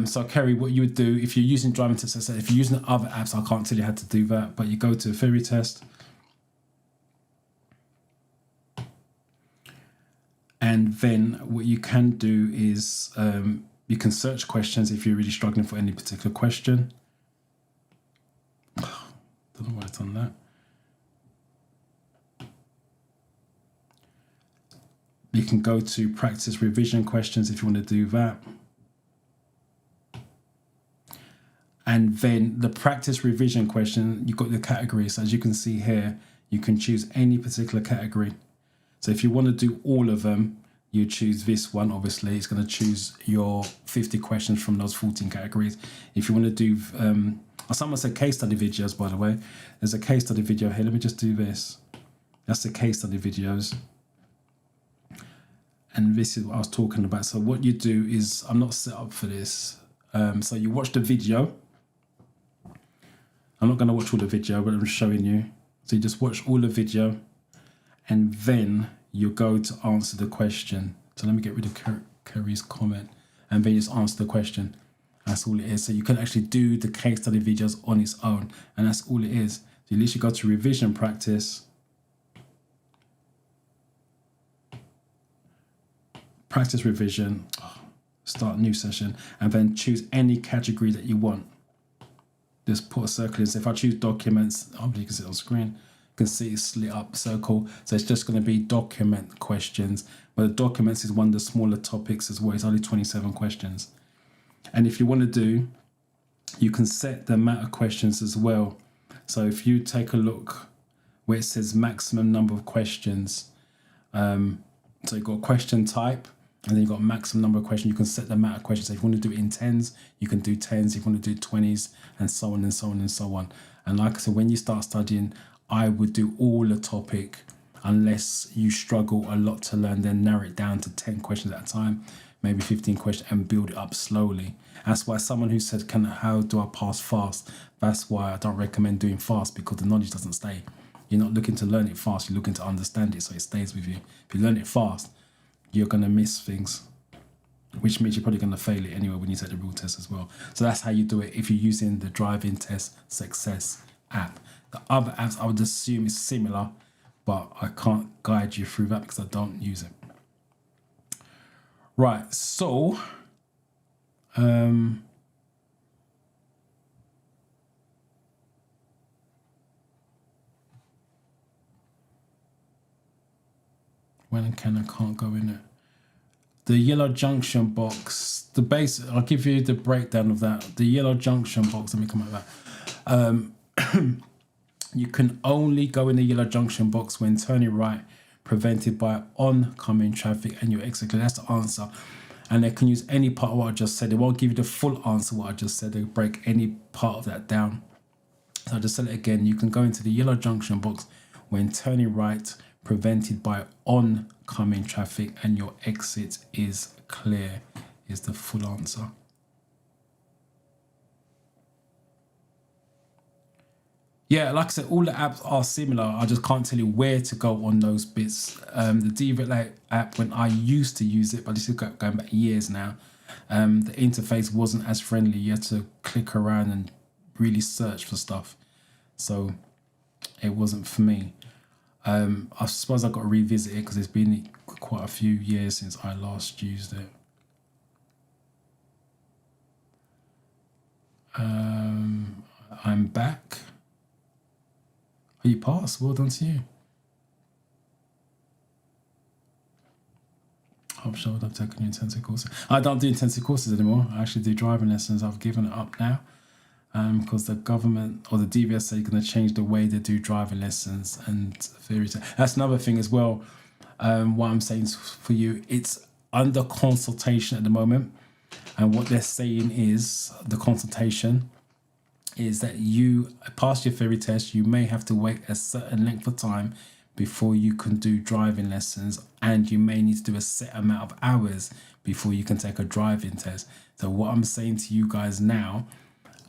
So Kerry, what you would do if you're using Driving to Success, if you're using other apps, I can't tell you how to do that, but you go to Theory Test, and then what you can do is you can search questions if you're really struggling for any particular question. Don't know why it's on that. You can go to practice revision questions if you want to do that. And then the practice revision question, you've got the categories. So as you can see here, you can choose any particular category. So if you want to do all of them, you choose this one. Obviously, it's going to choose your 50 questions from those 14 categories. If you want to do, someone said case study videos, by the way. There's a case study video here. Let me just do this. That's the case study videos. And this is what I was talking about. So what you do is, I'm not set up for this. So you watch the video. I'm not going to watch all the video, but I'm showing you. So you just watch all the video, and then you go to answer the question. So let me get rid of Kerry's comment, and then you just answer the question. That's all it is. So you can actually do the case study videos on its own, and that's all it is. So you literally go to revision practice, practice revision, start new session, and then choose any category that you want. Just put a circle in. So if I choose documents, obviously you can see it on screen. You can see it's lit up circle. So it's just going to be document questions. But the documents is one of the smaller topics as well. It's only 27 questions. And if you want to do, you can set the amount of questions as well. So if you take a look where it says maximum number of questions, so you've got question type, and then you've got maximum number of questions. You can set the amount of questions. So if you want to do it in 10s, you can do 10s. If you want to do 20s, and so on and so on and so on. And like I said, when you start studying, I would do all the topic unless you struggle a lot to learn, then narrow it down to 10 questions at a time, maybe 15 questions, and build it up slowly. That's why someone who said, how do I pass fast? That's why I don't recommend doing fast, because the knowledge doesn't stay. You're not looking to learn it fast, you're looking to understand it so it stays with you. If you learn it fast, you're going to miss things, which means you're probably going to fail it anyway when you take the real test as well. So that's how you do it if you're using the Driving Test Success app. The other apps I would assume is similar, but I can't guide you through that because I don't use it. Right, so when and can I can't go in it. The yellow junction box, the base, I'll give you the breakdown of that. The yellow junction box, let me come at that. You can only go in the yellow junction box when turning right, prevented by oncoming traffic, and you're exiting. That's the answer. And they can use any part of what I just said. They won't give you the full answer what I just said. They'll break any part of that down. So I'll just say it again. You can go into the yellow junction box when turning right, prevented by oncoming traffic, and your exit is clear, is the full answer. Yeah, like I said, all the apps are similar. I just can't tell you where to go on those bits. The DVLA app, when I used to use it, but this is going back years now, the interface wasn't as friendly. You had to click around and really search for stuff. So it wasn't for me. I suppose I've got to revisit it because it's been quite a few years since I last used it. I'm back. Are you passed? Well done to you. I'm sure I've taken your intensive courses. I don't do intensive courses anymore. I actually do driving lessons. I've given it up now because the government or the DVSA are going to change the way they do driving lessons and theory. That's another thing as well. What I'm saying for you, it's under consultation at the moment. And what they're saying is the consultation is that you pass your theory test, you may have to wait a certain length of time before you can do driving lessons, and you may need to do a set amount of hours before you can take a driving test. So what I'm saying to you guys now,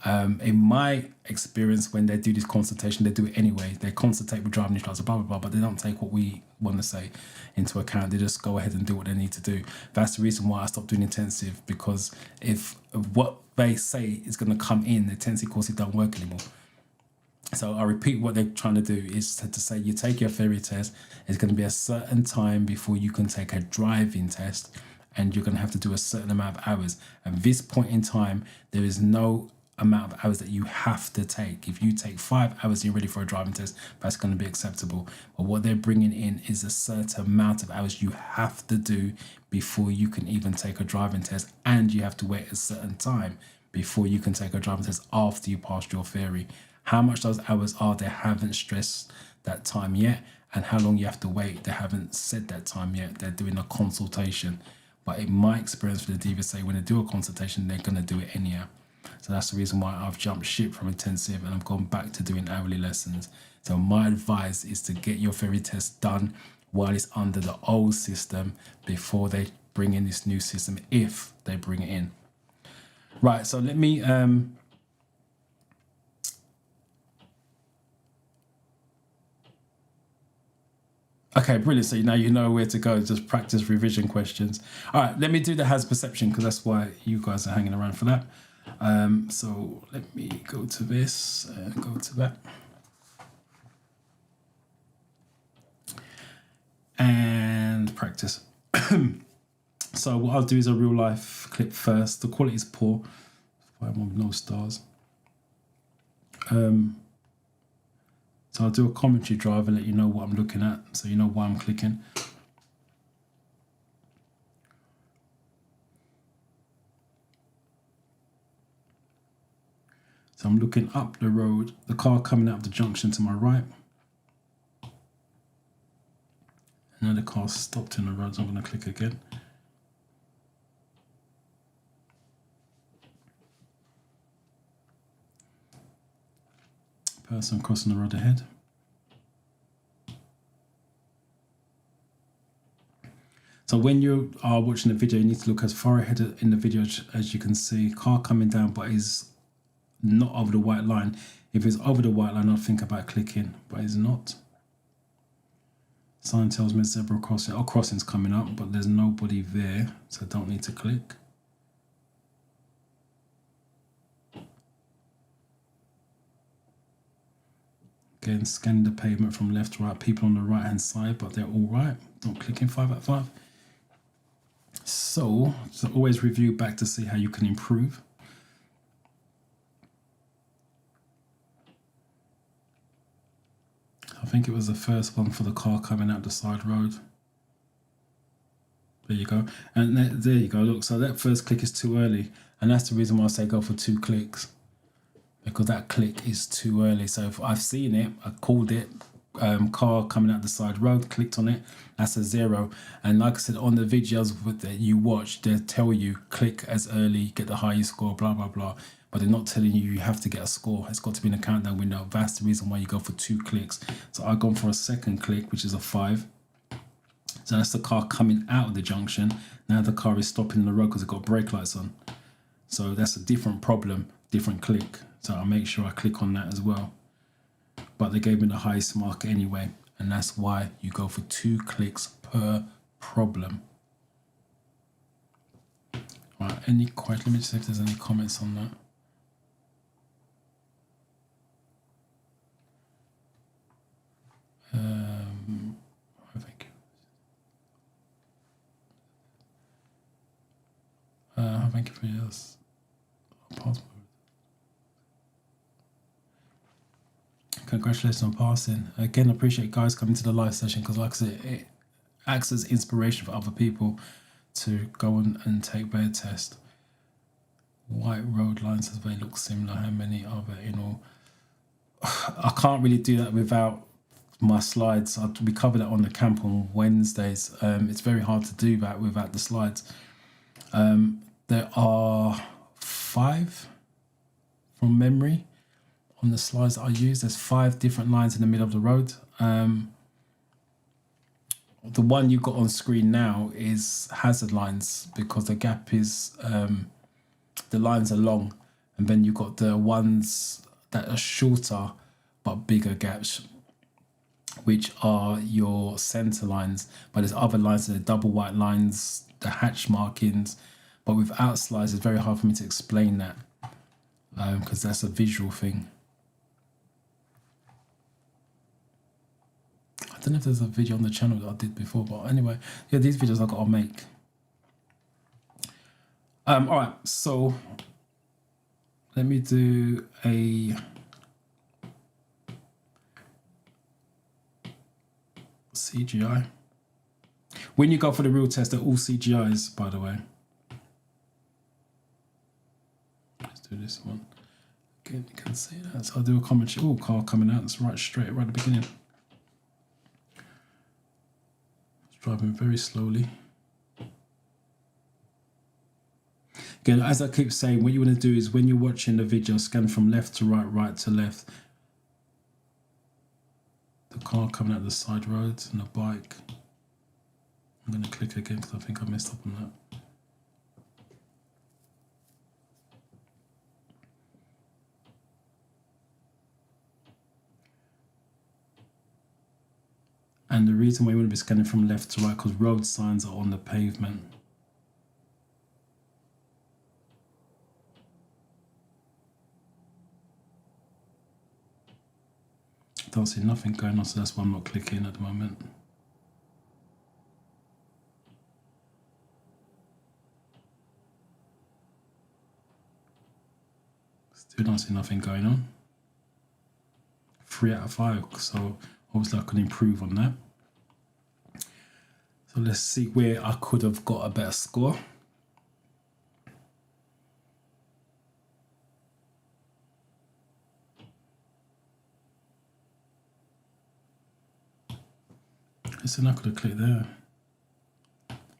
in my experience, when they do this consultation, they do it anyway. They consultate with driving instructors, blah, blah, blah, but they don't take what we want to say into account. They just go ahead and do what they need to do. That's the reason why I stopped doing intensive, because if what they say is going to come in, the intensive course, it don't work anymore. So I repeat, what they're trying to do is to say you take your theory test, it's going to be a certain time before you can take a driving test, and you're going to have to do a certain amount of hours. At this point in time, there is no amount of hours that you have to take. If you take 5 hours and you're ready for a driving test, that's going to be acceptable. But what they're bringing in is a certain amount of hours you have to do before you can even take a driving test, and you have to wait a certain time before you can take a driving test after you passed your theory. How much those hours are, they haven't stressed that time yet, and how long you have to wait, they haven't said that time yet. They're doing a consultation. But in my experience for the DVSA, when they do a consultation, they're going to do it anyhow. So that's the reason why I've jumped ship from intensive and I've gone back to doing hourly lessons. So my advice is to get your theory test done while it's under the old system before they bring in this new system, if they bring it in. Right, so let me okay, brilliant. So now you know where to go, just practice revision questions. All right, let me do the has perception, because that's why you guys are hanging around for that. So let me go to this and go to that. And practice. So what I'll do is a real life clip first. The quality is poor. 5 with no stars. So I'll do a commentary drive and let you know what I'm looking at, so you know why I'm clicking. So I'm looking up the road, the car coming out of the junction to my right. And then the car stopped in the road, so I'm going to click again. Person crossing the road ahead. So when you are watching the video, you need to look as far ahead in the video as you can see. Car coming down, but is not over the white line. If it's over the white line, I'll think about clicking, but it's not. Sign tells me zebra crossing. Oh, crossing's coming up, but there's nobody there, so I don't need to click. Again, scan the pavement from left to right. People on the right hand side, but they're all right. Don't click in 5 out of 5. So always review back to see how you can improve. I think it was the first one for the car coming out the side road. There you go. And there you go. Look, so that first click is too early. And that's the reason why I say go for 2 clicks. Because that click is too early. So if I've seen it, I called it, car coming out the side road, clicked on it, that's a 0. And like I said, on the videos that you watch, they tell you click as early, get the highest score, blah, blah, blah. But they're not telling you you have to get a score. It's got to be in a countdown window. That's the reason why you go for 2 clicks. So I've gone for a second click, which is a 5. So that's the car coming out of the junction. Now the car is stopping in the road because it's got brake lights on. So that's a different problem, different click. So I'll make sure I click on that as well. But they gave me the highest mark anyway. And that's why you go for 2 clicks per problem. Right, any questions? Let me just see if there's any comments on that. thank you for yours. Passport. Congratulations on passing. Again, I appreciate guys coming to the live session because, like I said, it acts as inspiration for other people to go on and take their test. White road lines as they look similar. How many are there in all? I can't really do that without my slides. We cover that on the camp on Wednesdays. It's very hard to do that without the slides. There are 5 from memory on the slides that I use. There's 5 different lines in the middle of the road. The one you got on screen now is hazard lines because the gap is, the lines are long, and then you got the ones that are shorter but bigger gaps, which are your center lines. But there's other lines, the double white lines, the hatch markings, but without slides it's very hard for me to explain that because that's a visual thing. I don't know if there's a video on the channel that I did before, but anyway, yeah, these videos I've got to make. All right, so let me do a CGI. When you go for the real test, they're all CGIs, by the way. Let's do this one. Again, you can see that. So I'll do a comment. Oh, car coming out. It's right straight, right at the beginning. It's driving very slowly. Again, as I keep saying, what you want to do is when you're watching the video, scan from left to right, right to left. The car coming out the side roads and the bike. I'm going to click again because I think I messed up on that. And the reason why you want to be scanning from left to right because road signs are on the pavement. Don't see nothing going on, so that's why I'm not clicking at the moment. Still don't see nothing going on. 3 out of 5, so obviously I can improve on that. So let's see where I could have got a better score. Listen, I could have clicked there.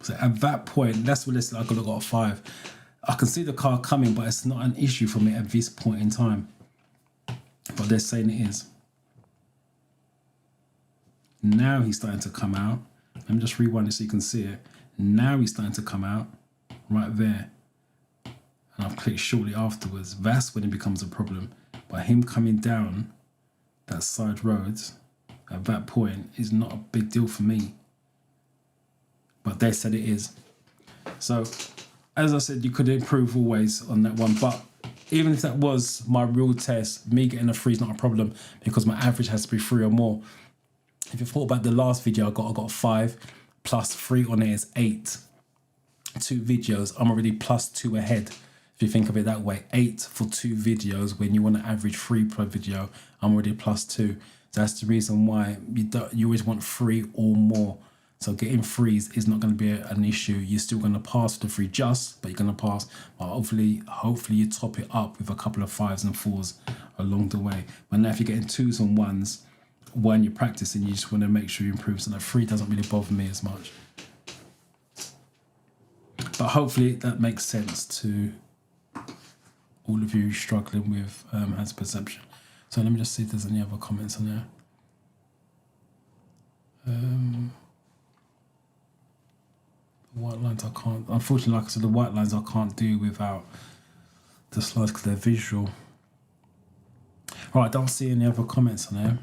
So at that point, that's what I could have got a 5. I can see the car coming, but it's not an issue for me at this point in time. But they're saying it is. Now he's starting to come out. Let me just rewind it so you can see it. Now he's starting to come out right there. And I've clicked shortly afterwards. That's when it becomes a problem. But him coming down that side road at that point is not a big deal for me. But they said it is. So, as I said, you could improve always on that one. But even if that was my real test, me getting a 3 is not a problem because my average has to be 3 or more. If you thought about the last video I got 5 plus 3 on it is 8. 2 videos, I'm already plus 2 ahead. If you think of it that way, 8 for 2 videos. When you want to average 3 per video, I'm already plus 2. So that's the reason why you always want 3 or more. So getting 3s is not going to be an issue. You're still going to pass the 3 just, but you're going to pass. But hopefully you top it up with a couple of 5s and 4s along the way. But now if you're getting 2s and 1s, when you're practicing, you just want to make sure you improve. So that 3 doesn't really bother me as much. But hopefully that makes sense to all of you struggling with hazard perception. So let me just see if there's any other comments on there. The white lines I can't, unfortunately, like I said, the white lines I can't do without the slides because they're visual. All right, I don't see any other comments on there.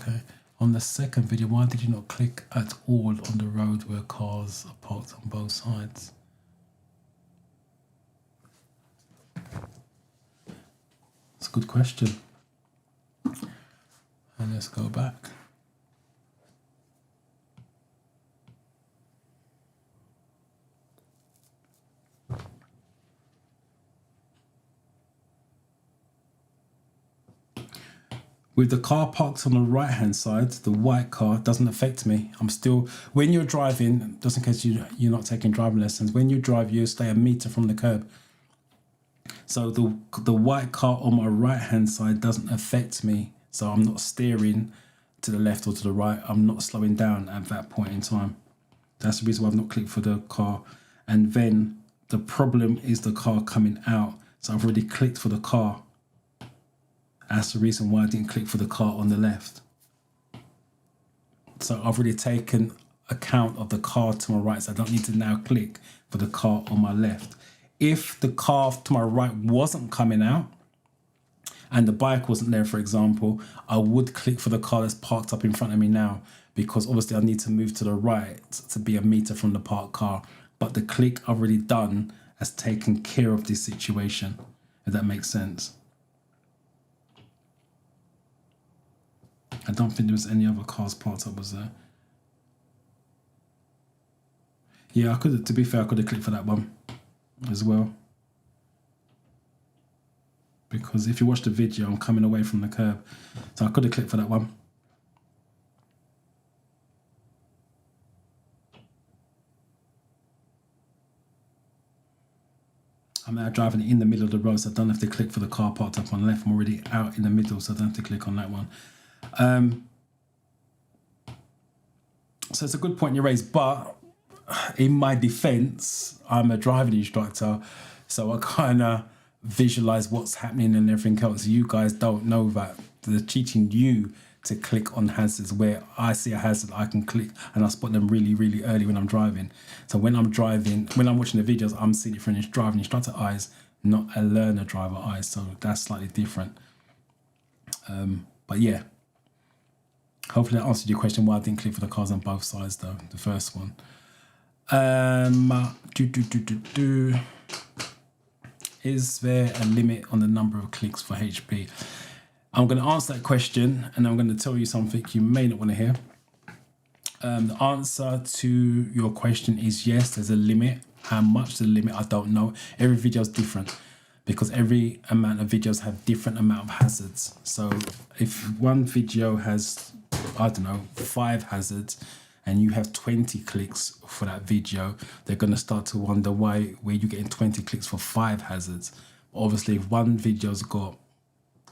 Okay. On the second video, why did you not click at all on the road where cars are parked on both sides? good question. And let's go back. With the car parked on the right hand side, the white car doesn't affect me. I'm still, when you're driving, just in case you're not taking driving lessons, when you drive, you stay a meter from the curb. So the white car on my right hand side doesn't affect me. So I'm not steering to the left or to the right. I'm not slowing down at that point in time. That's the reason why I've not clicked for the car. And then the problem is the car coming out. So I've already clicked for the car. That's the reason why I didn't click for the car on the left. So I've already taken account of the car to my right, so I don't need to now click for the car on my left. If the car to my right wasn't coming out and the bike wasn't there, for example, I would click for the car that's parked up in front of me now, because obviously I need to move to the right to be a meter from the parked car. But the click I've already done has taken care of this situation, if that makes sense. I don't think there was any other cars parked up, was there? Yeah, I could, to be fair, I could have clicked for that one as well. Because if you watch the video, I'm coming away from the curb. So I could have clicked for that one. I'm now driving in the middle of the road, so I don't have to click for the car parked up on the left. I'm already out in the middle, so I don't have to click on that one. So it's a good point you raised, but in my defense, I'm a driving instructor, so I kind of visualize what's happening and everything else. You guys don't know that. They're teaching you to click on hazards. Where I see a hazard, I can click and I spot them really, really early when I'm driving. So when I'm driving, when I'm watching the videos, I'm seeing it from driving instructor eyes, not a learner driver eyes. So that's slightly different. But yeah, hopefully that answered your question why I didn't click for the cars on both sides though, the first one. Is there a limit on the number of clicks for HP? I'm going to answer that question and I'm going to tell you something you may not want to hear. The answer to your question is yes, there's a limit. How much the limit, I don't know. Every video is different because every amount of videos have different amount of hazards. So if one video has, I don't know, 5 hazards and you have 20 clicks for that video, they're going to start to wonder why you're getting 20 clicks for 5 hazards. Obviously, if one video's got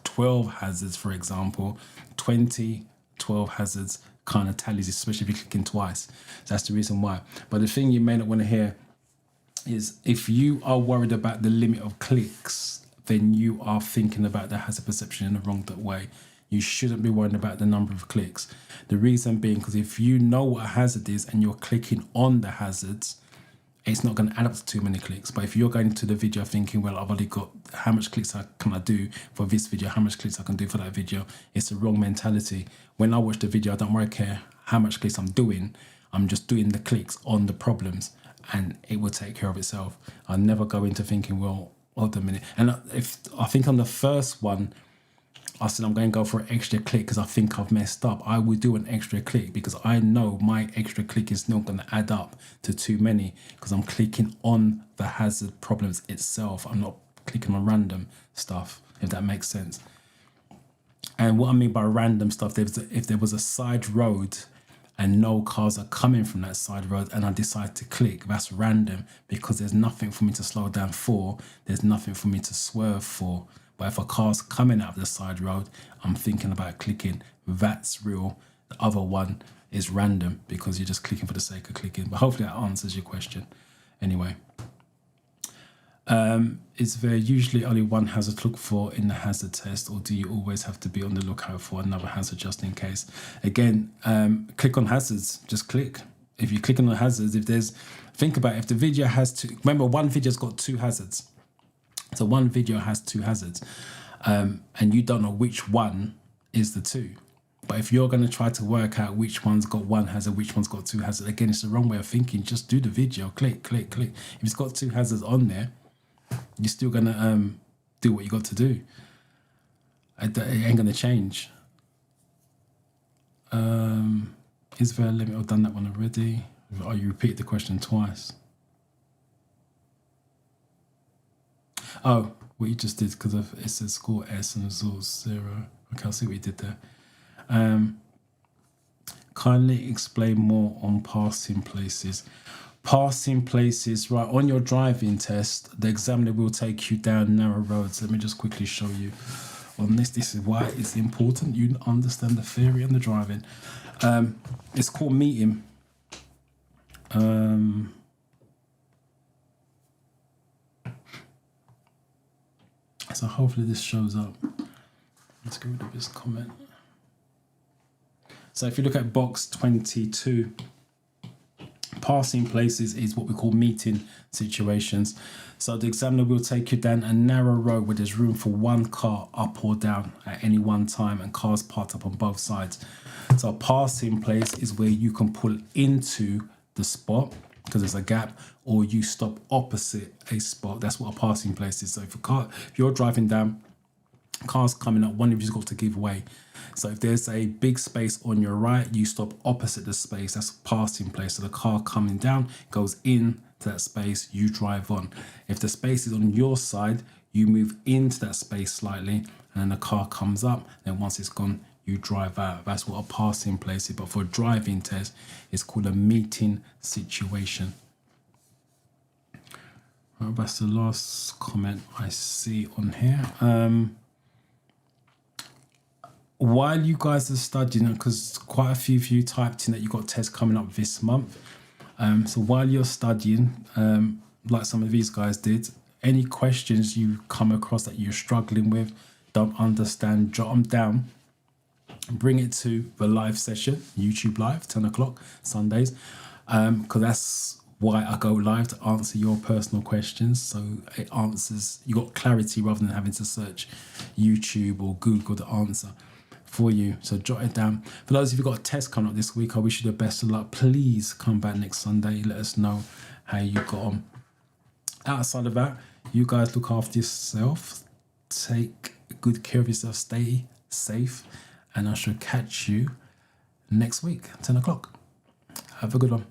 12 hazards, for example, 12 hazards kind of tallies, especially if you're clicking twice. So that's the reason why. But the thing you may not want to hear is if you are worried about the limit of clicks, then you are thinking about the hazard perception in the wrong way. You shouldn't be worried about the number of clicks. The reason being because if you know what a hazard is and you're clicking on the hazards, it's not going to add up to too many clicks. But if you're going to the video thinking, well, I've only got how much clicks can I do for this video, how much clicks I can do for that video, it's the wrong mentality. When I watch the video, I don't really care how much clicks I'm doing. I'm just doing the clicks on the problems and it will take care of itself. I never go into thinking, well, hold a minute. And if I think on the first one, I said I'm going to go for an extra click because I think I've messed up. I will do an extra click because I know my extra click is not going to add up to too many because I'm clicking on the hazard problems itself. I'm not clicking on random stuff, if that makes sense. And what I mean by random stuff, if there was a side road and no cars are coming from that side road and I decide to click, that's random because there's nothing for me to slow down for. There's nothing for me to swerve for. But if a car's coming out of the side road, I'm thinking about clicking. That's real. The other one is random because you're just clicking for the sake of clicking. But hopefully that answers your question. Anyway, is there usually only one hazard to look for in the hazard test, or do you always have to be on the lookout for another hazard just in case? Again, click on hazards. Just click. If you click on the hazards, think about it, if the video has remember one video's got 2 hazards. So one video has 2 hazards and you don't know which one is the 2. But if you're going to try to work out which one's got 1 hazard, which one's got 2 hazards, again, it's the wrong way of thinking. Just do the video, click, click, click. If it's got 2 hazards on there, you're still going to do what you got to do. It ain't gonna change. Is there a limit? I've done that one already. Oh, you repeat the question twice. Oh, what you just did, because it says score S and result 0. Okay, I'll see what you did there. Kindly explain more on passing places. Passing places, right, on your driving test, the examiner will take you down narrow roads. Let me just quickly show you on this. This is why it's important you understand the theory and the driving. It's called meeting. So hopefully this shows up. Let's get rid of this comment. So if you look at box 22, passing places is what we call meeting situations. So the examiner will take you down a narrow road where there's room for one car up or down at any one time, and cars parked up on both sides. So a passing place is where you can pull into the spot because there's a gap, or you stop opposite a spot. That's what a passing place is. So if you're driving down, cars coming up, one of you's got to give way. So if there's a big space on your right, you stop opposite the space. That's a passing place. So the car coming down goes in to that space, you drive on. If the space is on your side, you move into that space slightly, and then the car comes up. Then once it's gone, you drive out. That's what a passing place is. But for a driving test, it's called a meeting situation. Right, that's the last comment I see on here. While you guys are studying, because quite a few of you typed in that you got tests coming up this month. So while you're studying, like some of these guys did, any questions you come across that you're struggling with, don't understand, jot them down. Bring it to the live session, YouTube live, 10 o'clock, Sundays. Because that's why I go live, to answer your personal questions. So it answers, you got clarity rather than having to search YouTube or Google the answer for you. So jot it down. For those of you who got a test coming up this week, I wish you the best of luck. Please come back next Sunday. Let us know how you got on. Outside of that, you guys look after yourself. Take good care of yourself. Stay safe. And I shall catch you next week, 10 o'clock. Have a good one.